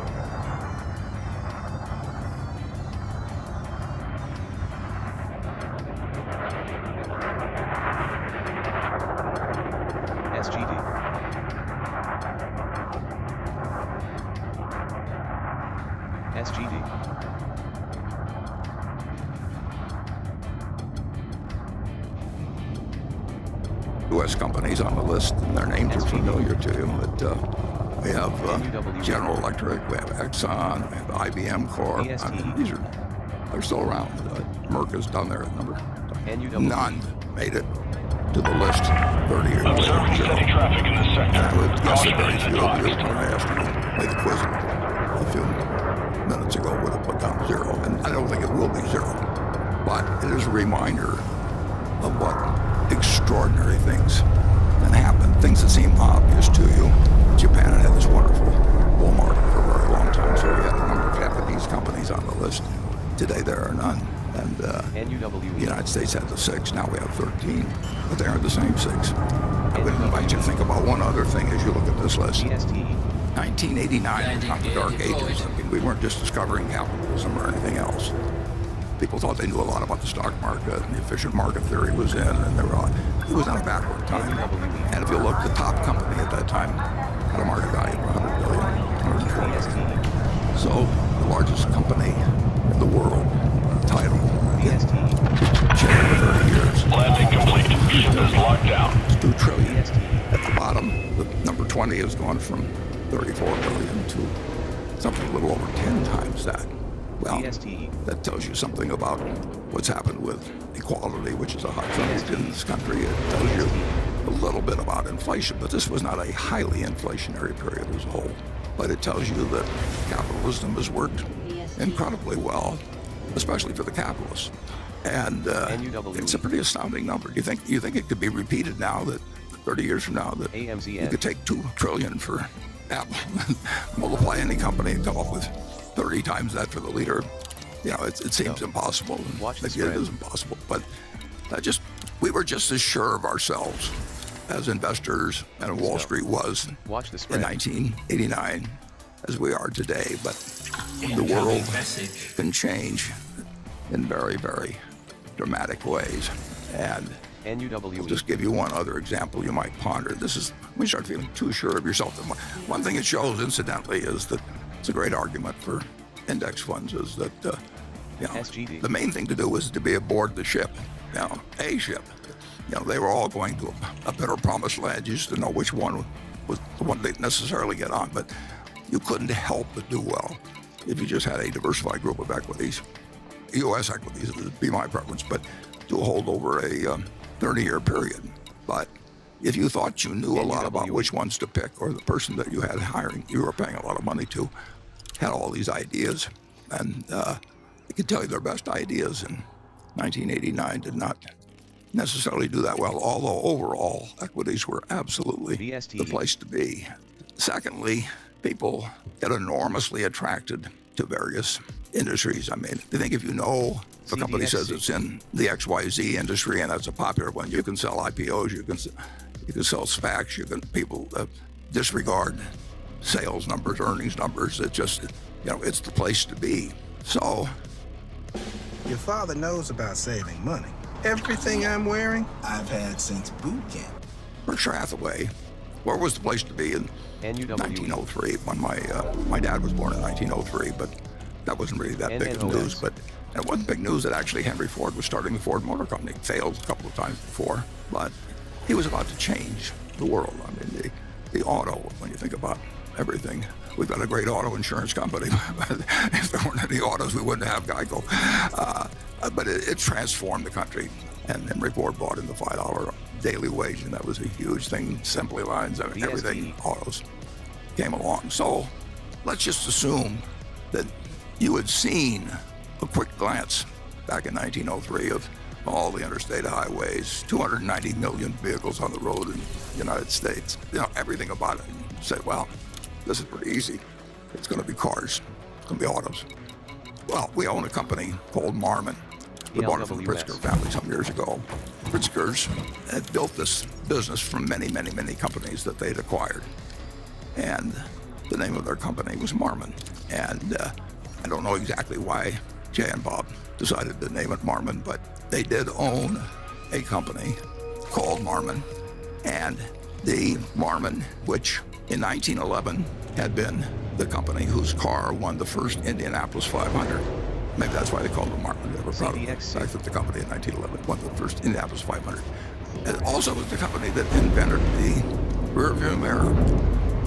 U.S. companies on the list, and their names are familiar to you. But we have General Electric, we have Exxon, we have IBM Corp. They're still around. Merck is down there at number. None made it to the list 30 years later. Traffic in this sector. And I would guess that very few of you, when I asked you to play the quiz a few minutes ago, would have put down 0. And I don't think it will be 0. But it is a reminder of what extraordinary things can happen, things that seem obvious to you. Japan had this wonderful Walmart for a very long time, so we had a number of Japanese companies on the list. Today there are none. And the United States had the 6, now we have 13, but they aren't the same 6. I would invite you to think about one other thing as you look at this list. 1989 was not the dark ages. I mean, we weren't just discovering capitalism or anything else. People thought they knew a lot about the stock market, and the efficient market theory was in, and it was in a backward time. And if you look, the top company at that time had a market value of $100 billion, $140 billion. So the largest company in the world, title, share for 30 years. Landing complete. Ship is locked down. It's $2 trillion. At the bottom, the number 20 has gone from 34 billion to something a little over 10 times that. Well, that tells you something about what's happened with equality, which is a hot subject in this country. It tells you a little bit about inflation, but this was not a highly inflationary period as a whole. But it tells you that capitalism has worked incredibly well, especially for the capitalists. And it's a pretty astounding number. You think it could be repeated now, that 30 years from now, that you could take $2 trillion for Apple, multiply any company and come up with 30 times that for the leader? You know, it seems impossible. It is impossible. But we were just as sure of ourselves as investors and Wall Street was in 1989 as we are today. But the world can change in very, very dramatic ways. And I'll just give you one other example you might ponder. This is when you start feeling too sure of yourself. One thing it shows, incidentally, is that it's a great argument for index funds, is that the main thing to do is to be aboard the ship, a ship. They were all going to a better promised land. You used to know which one was the one they'd necessarily get on, but you couldn't help but do well if you just had a diversified group of equities. U.S. equities would be my preference, but to hold over a 30-year period. But if you thought you knew a lot about which ones to pick, or the person that you had hiring, you were paying a lot of money to, had all these ideas, and they could tell you their best ideas in 1989 did not necessarily do that well, although overall equities were absolutely the place to be. Secondly, people get enormously attracted to various industries. I mean, I think if you know if a company says it's in the XYZ industry and that's a popular one, you can sell IPOs, you can sell SPACs, people disregard sales numbers, earnings numbers. It's just, it's the place to be. So, your father knows about saving money. Everything I'm wearing, I've had since boot camp. Berkshire Hathaway, where was the place to be in 1903 when my dad was born in 1903, but that wasn't really that big of news. But it wasn't big news that actually Henry Ford was starting the Ford Motor Company. It failed a couple of times before, but he was about to change the world. I mean, the auto, when you think about everything, we've got a great auto insurance company. If there weren't any autos, we wouldn't have Geico. But it transformed the country. And Henry Ford bought in the $5 daily wage, and that was a huge thing. Assembly lines, everything, autos came along. So let's just assume that you had seen a quick glance back in 1903 of all the interstate highways, 290 million vehicles on the road in the United States. Everything about it. You say, well, this is pretty easy. It's going to be cars. It's going to be autos. Well, we own a company called Marmon. We bought it from the Pritzker family some years ago. Pritzkers had built this business from many, many, many companies that they'd acquired. And the name of their company was Marmon. And I don't know exactly why Jay and Bob decided to name it Marmon, but they did own a company called Marmon. And the Marmon, which in 1911 had been the company whose car won the first Indianapolis 500. Maybe that's why they called it Marmon. They were proud of the fact that the company in 1911 won the first Indianapolis 500. It also was the company that invented the rear view mirror.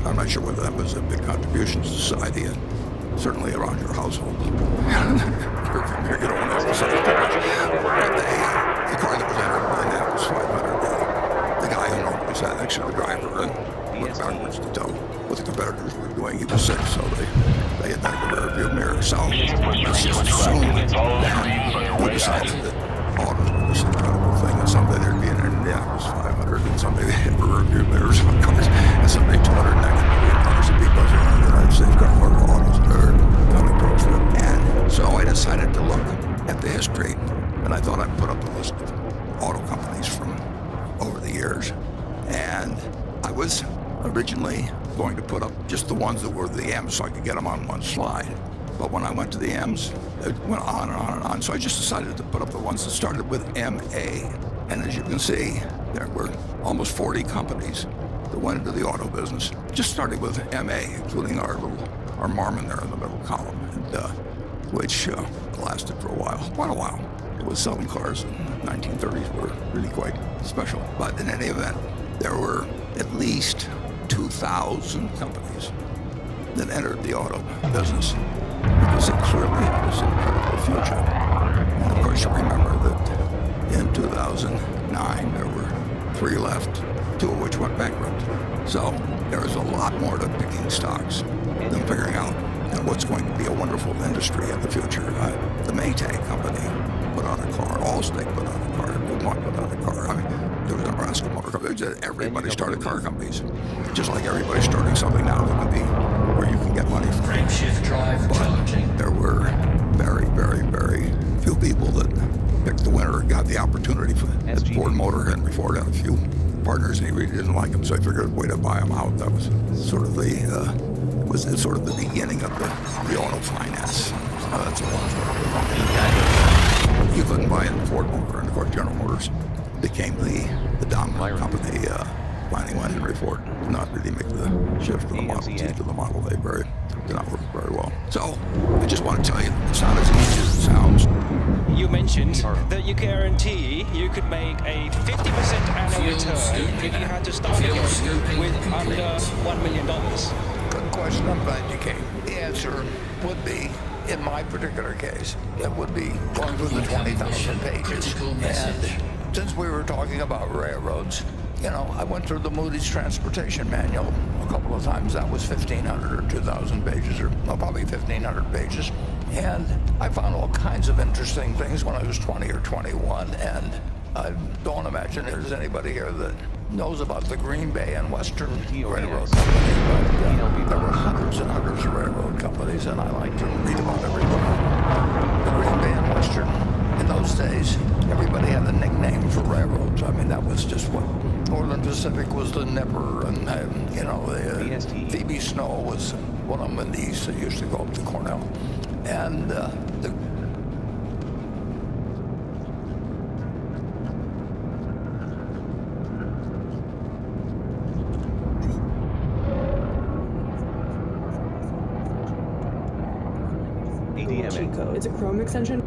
I'm not sure whether that was a big contribution to society, and certainly around your household. You don't want to emphasize too much. But the car that was entered by the Navis 500, the guy who normally was actually the driver and went backwards to tell what the competitors were doing. He was sick, so they invented the rear view mirror. So let's just assume that he decided that autos were this incredible thing, and someday there'd be an Indianapolis 500, and someday they'd have rear view mirrors on cars, and someday 290 million cars would be buzzing around the United States car market autos are coming towards them. And so I decided to look at the history, and I thought I'd put up a list of auto companies from over the years. And I was originally going to put up just the ones that were the M's so I could get them on one slide. But when I went to the M's, it went on and on and on. So I just decided to put up the ones that started with MA. And as you can see, there were almost 40 companies that went into the auto business, just starting with MA, including our Marmon there in the middle column, and, which lasted for quite a while. It was selling cars in the 1930s were really quite special. But in any event, there were at least 2,000 companies that entered the auto business because it clearly had this incredible future. And of course, you remember that in 2009, there were 3 left, 2 of which went bankrupt. So there is a lot more to picking stocks than figuring out what's going to be a wonderful industry in the future. The Maytag company put out a car, Allstate put out a car, DuPont put out a car. I mean, there was a Nebraska Motor Company. Everybody started car companies, just like everybody's starting something now that can be where you can get money from. But there were very, very, very few people that picked the winner and got the opportunity for at Ford Motor. Henry Ford had a few partners, and he really didn't like them, so he figured a way to buy them out. That was sort of the beginning of the auto finance. That's a long story. You couldn't buy in Ford Motor, and of course General Motors became the dominant company. Finally, when Henry Ford did not really make the shift to the Model T to the Model A, did not work very well. So I just want to tell you, it's not as easy as it sounds. You mentioned that you guarantee you could make a 50% annual return if you had to start again with under $1 million. Good question. I'm glad you came. The answer would be, in my particular case, it would be going through the 20,000 pages. And since we were talking about railroads, I went through the Moody's Transportation Manual a couple of times. That was 1,500 or 2,000 pages, or probably 1,500 pages. And I found all kinds of interesting things when I was 20 or 21. And I don't imagine there's anybody here that knows about the Green Bay and Western Railroad Company, but there were hundreds and hundreds of railroad companies, and I like to read about every one. The Green Bay and Western, in those days, everybody had a nickname for railroads. I mean, that was just what Northern Pacific was the Nipper, and the Phoebe Snow was one of them in the east that used to go up to Cornell. And the cheat code. It's a Chrome extension.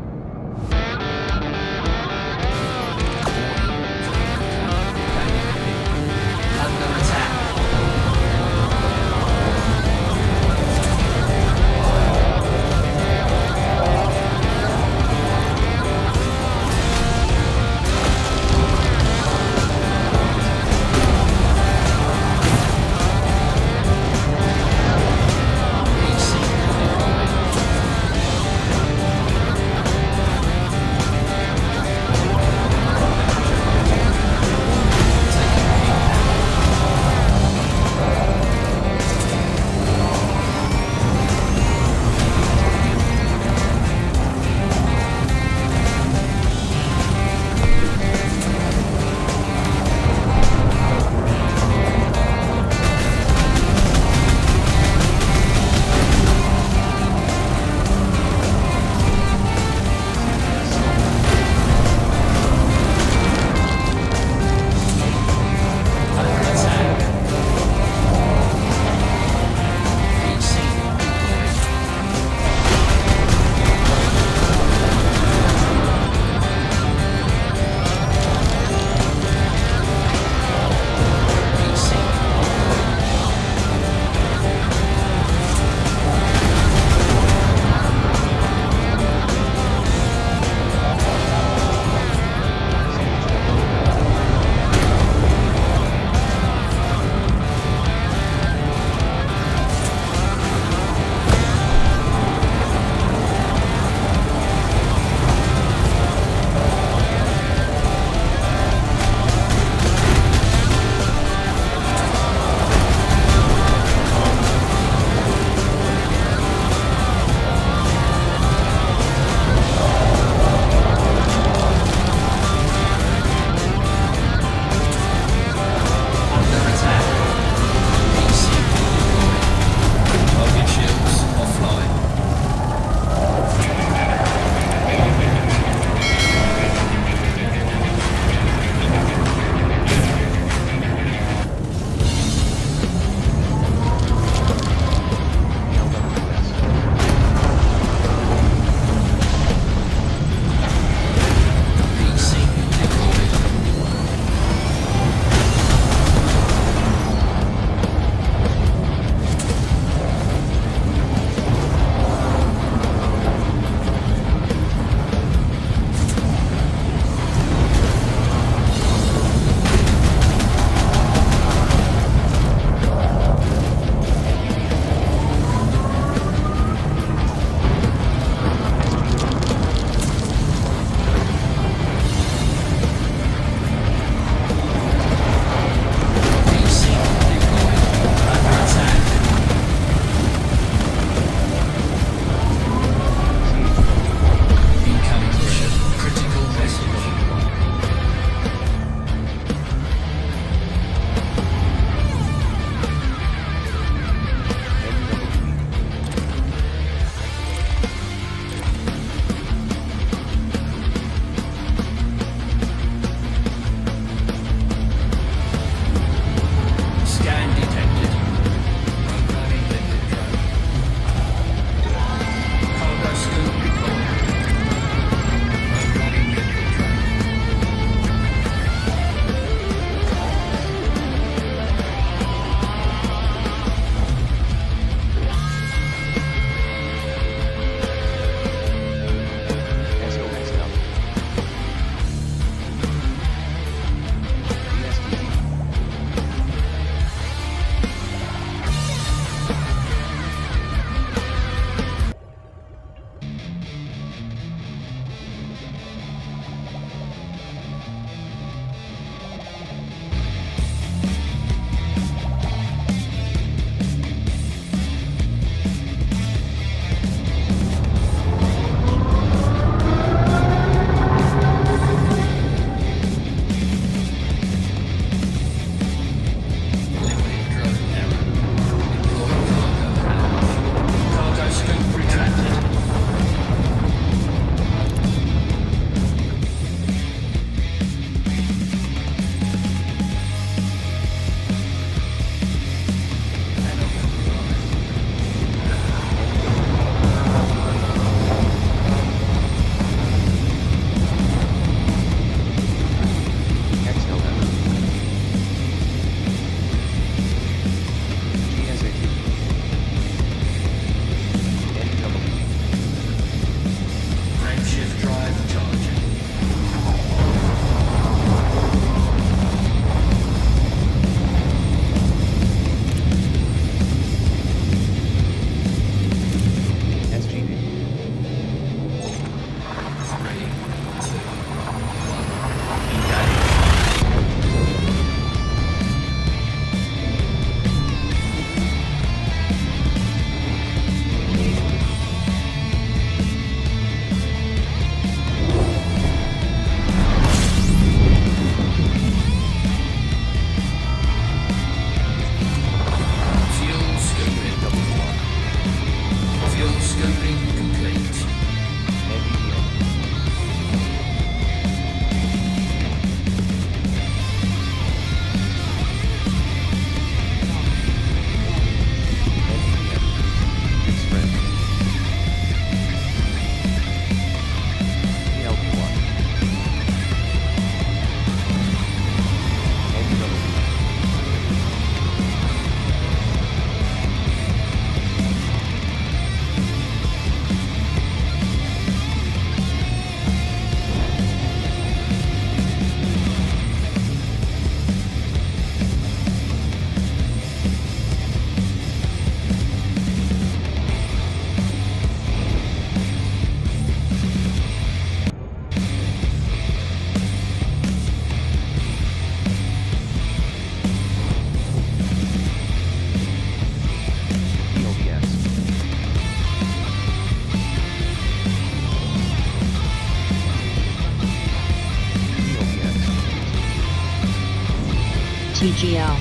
TGL.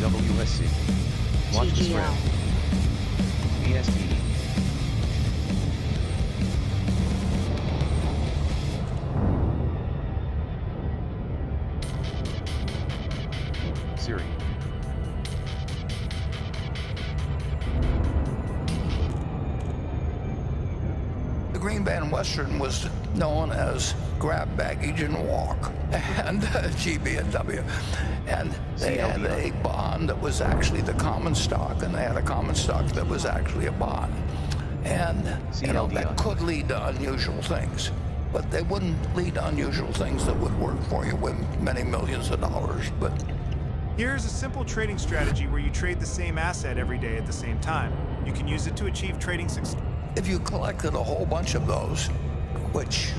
WSC. Watch the spread. VST. Siri. The Green Band Western was known as grab baggage and walk, and GB&W. And they had a bond that was actually the common stock, and they had a common stock that was actually a bond. And, you know, that could lead to unusual things, but they wouldn't lead to unusual things that would work for you with many millions of dollars. But here's a simple trading strategy where you trade the same asset every day at the same time. You can use it to achieve trading success. if you collected a whole bunch of those, which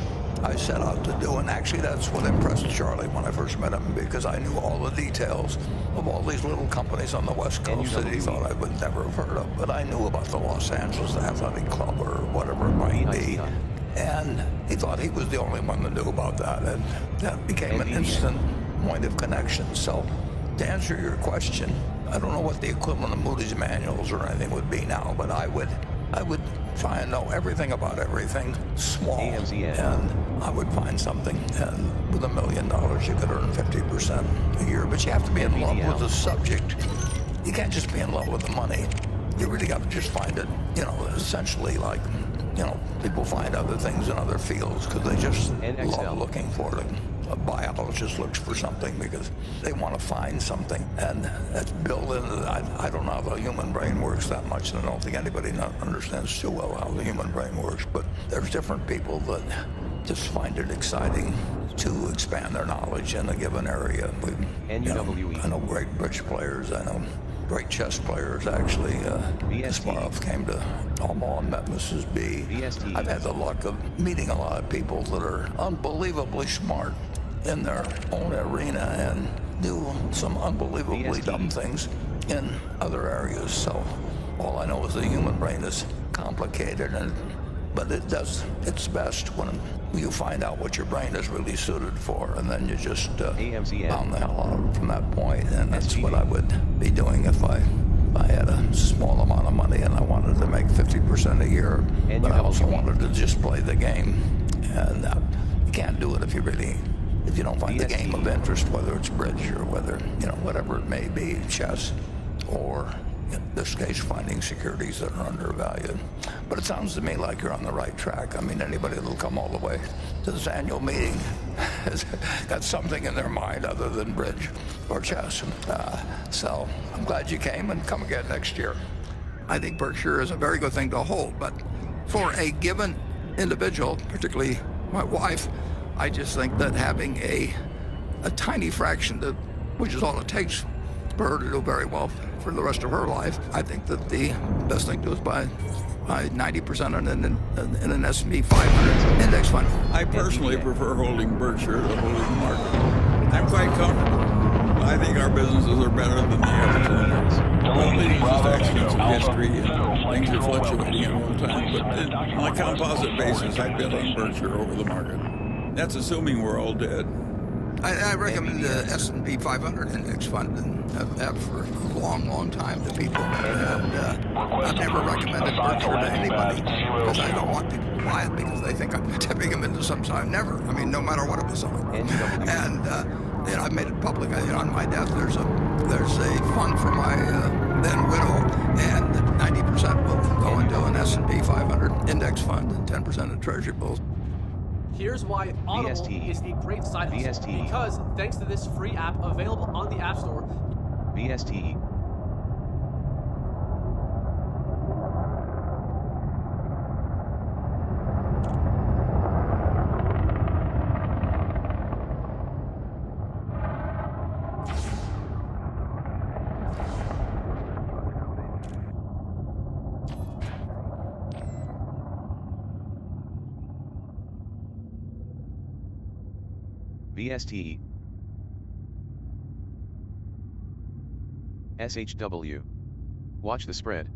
I set out to do, and actually that's what impressed Charlie when I first met him, because I knew all the details of all these little companies on the West Coast that he thought I would never have heard of. But I knew about the Los Angeles Athletic Club or whatever it might be. And he thought he was the only one that knew about that, and that became an instant point of connection. So to answer your question, I don't know what the equivalent of Moody's manuals or anything would be now, but I would try and know everything about everything small, and I would find something, and with $1 million you could earn 50% a year. But you have to be in love with the subject. You can't just be in love with the money. You really got to just find it, you know, essentially like, you know, people find other things in other fields because they just love looking for it. A biologist looks for something because they want to find something, and that's built into I don't know how the human brain works that much, and I don't think anybody understands too well how the human brain works, but there's different people that just find it exciting to expand their knowledge in a given area. I know great bridge players, I know great chess players, actually. Kasparov came to Omaha and met Mrs. B. I've had the luck of meeting a lot of people that are unbelievably smart in their own arena and do some unbelievably dumb things in other areas. So all I know is the human brain is complicated, but it does its best when you find out what your brain is really suited for, and then you just pound the hell out from that point. And that's what I would be doing if I had a small amount of money and I wanted to make 50% a year, but I also wanted to just play the game. And you can't do it if you don't find the game of interest, whether it's bridge or whether, you know, whatever it may be, chess, or in this case, finding securities that are undervalued. But it sounds to me like you're on the right track. I mean, anybody that'll come all the way to this annual meeting has got something in their mind other than bridge or chess. So I'm glad you came, and come again next year. I think Berkshire is a very good thing to hold, but for a given individual, particularly my wife, I just think that having a tiny fraction, which is all it takes for her to do very well for the rest of her life, I think that the best thing to do is buy 90% in an S&P 500 index fund. I personally prefer holding Berkshire to holding the market. I'm quite comfortable. I think our businesses are better than the average. Well, these just accidents of history, and things are fluctuating at one time, but on a composite basis, I bet on Berkshire over the market. That's assuming we're all dead. I recommend the S&P 500 index fund, and have for a long, long time to people. And I've never recommended Berkshire to anybody because I don't want people to buy it because they think I'm tipping them into some side. Never. I mean, no matter what it was on. And you know, I've made it public. On my death, there's a fund for my then widow, and 90% will go into an S&P 500 index fund and 10% of Treasury bills. Here's why Audible is a great side hustle. Because thanks to this free app available on the App Store. VST. VSTE. SHW. Watch the spread.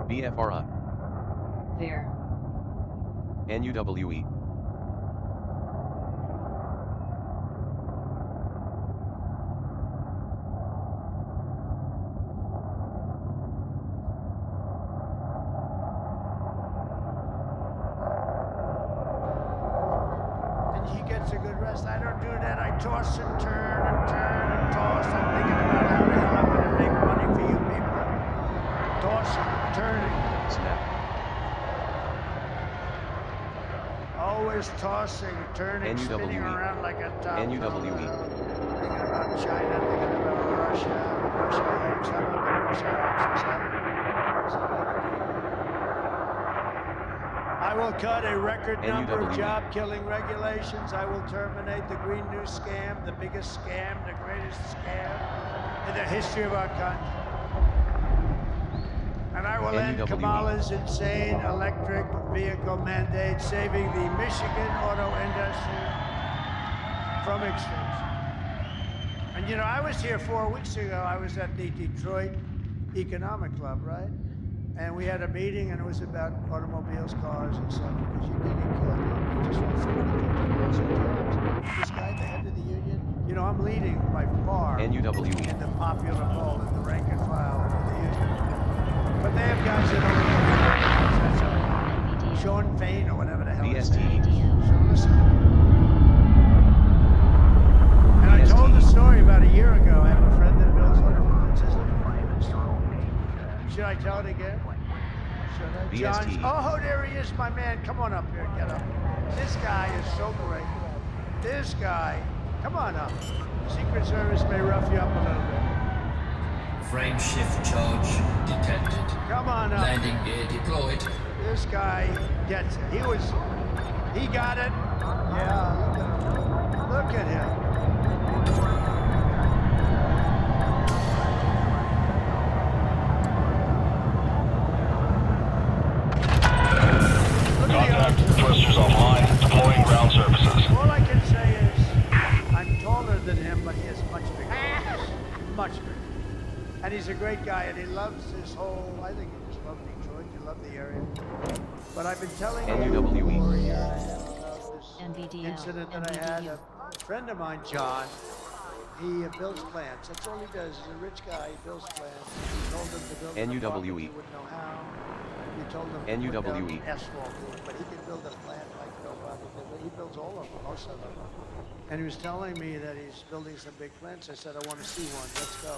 BFRI. There. NUWE. He gets a good rest. I don't do that. I toss and turn and turn and toss. I'm thinking about how the hell I'm going to make money for you people. Tossing, turning. Snap. Always tossing, turning, spinning around like a top. NUWE. Thinking about China, thinking about Russia. Russia hates them, Russia hates them. I will cut a record number of job-killing regulations. I will terminate the Green New Scam, the biggest scam, the greatest scam in the history of our country. And I will end Kamala's insane electric vehicle mandate, saving the Michigan auto industry from extinction. And you know, I was here 4 weeks ago. I was at the Detroit Economic Club, right? And we had a meeting, and it was about automobiles, cars, and stuff, because you're getting killed. You just want 40, 50 jobs. This guy, the head of the union, you know, I'm leading by far in the popular poll, in the rank and file of the union. But they have guys that don't even Sean Fain or whatever the hell his name is. So listen. And I told the story about a year ago. I have a friend that builds automobiles. It's a private story. Should I tell it again? Should I? John, oh, there he is, my man. Come on up here, get up. This guy is so great. This guy, come on up. Secret Service may rough you up a little bit. Frame shift charge detected. Come on up. Landing gear deployed. This guy gets it. He got it. Yeah, look at him. Contact, thrusters offline, deploying ground services. All I can say is, I'm taller than him, but he has much bigger arms. Much bigger. And he's a great guy, and he loves his whole, I think he just loves Detroit, he loves the area. But I've been telling you for a year and a half about this incident that I had. A friend of mine, John, he builds plants. That's all he does. He's a rich guy, he builds plants. He told him to build an apartment, he wouldn't know how. He told him to put down asphalt, but he could build a plant like nobody. He builds all of them, most of them. And he was telling me that he's building some big plants. I said, I want to see one. Let's go.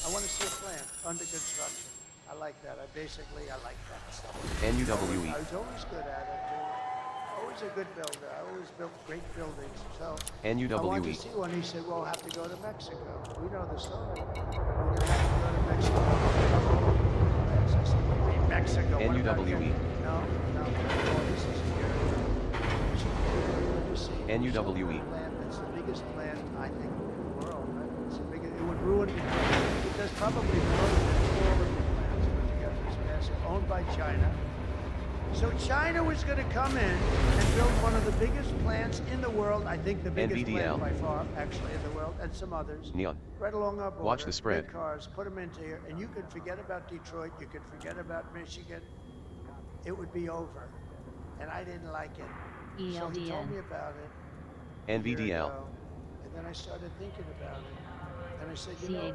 I want to see a plant under construction. I like that. I like that stuff. NUWE. I was always good at it, too. Always a good builder. I always built great buildings. So NUWE. I wanted to see one. He said, well, I'll have to go to Mexico. We know the story. We're going to have to go to Mexico. I said, what do you mean Mexico? NUWE. No. This is here. NUWE. It's the biggest plant, I think, in the world. Right? It's the biggest. It would ruin. There's probably more than 4 of the plants put together. It's massive, owned by China. So China was going to come in and build one of the biggest plants in the world. I think the biggest plant by far, actually, in the world, and some others. Neon. Right along our border. Watch the spread. Big cars, put them into here, and you could forget about Detroit. You could forget about Michigan. It would be over. And I didn't like it. So he told me about it. NVDL. And then I started thinking about it. And I said, you know,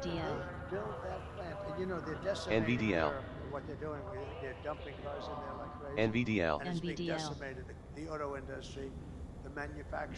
build that plant. And you know, they're decimating NVDL. what they're doing. They're dumping cars in there like crazy. NVDL. And it's being decimated. The auto industry, the manufacturing.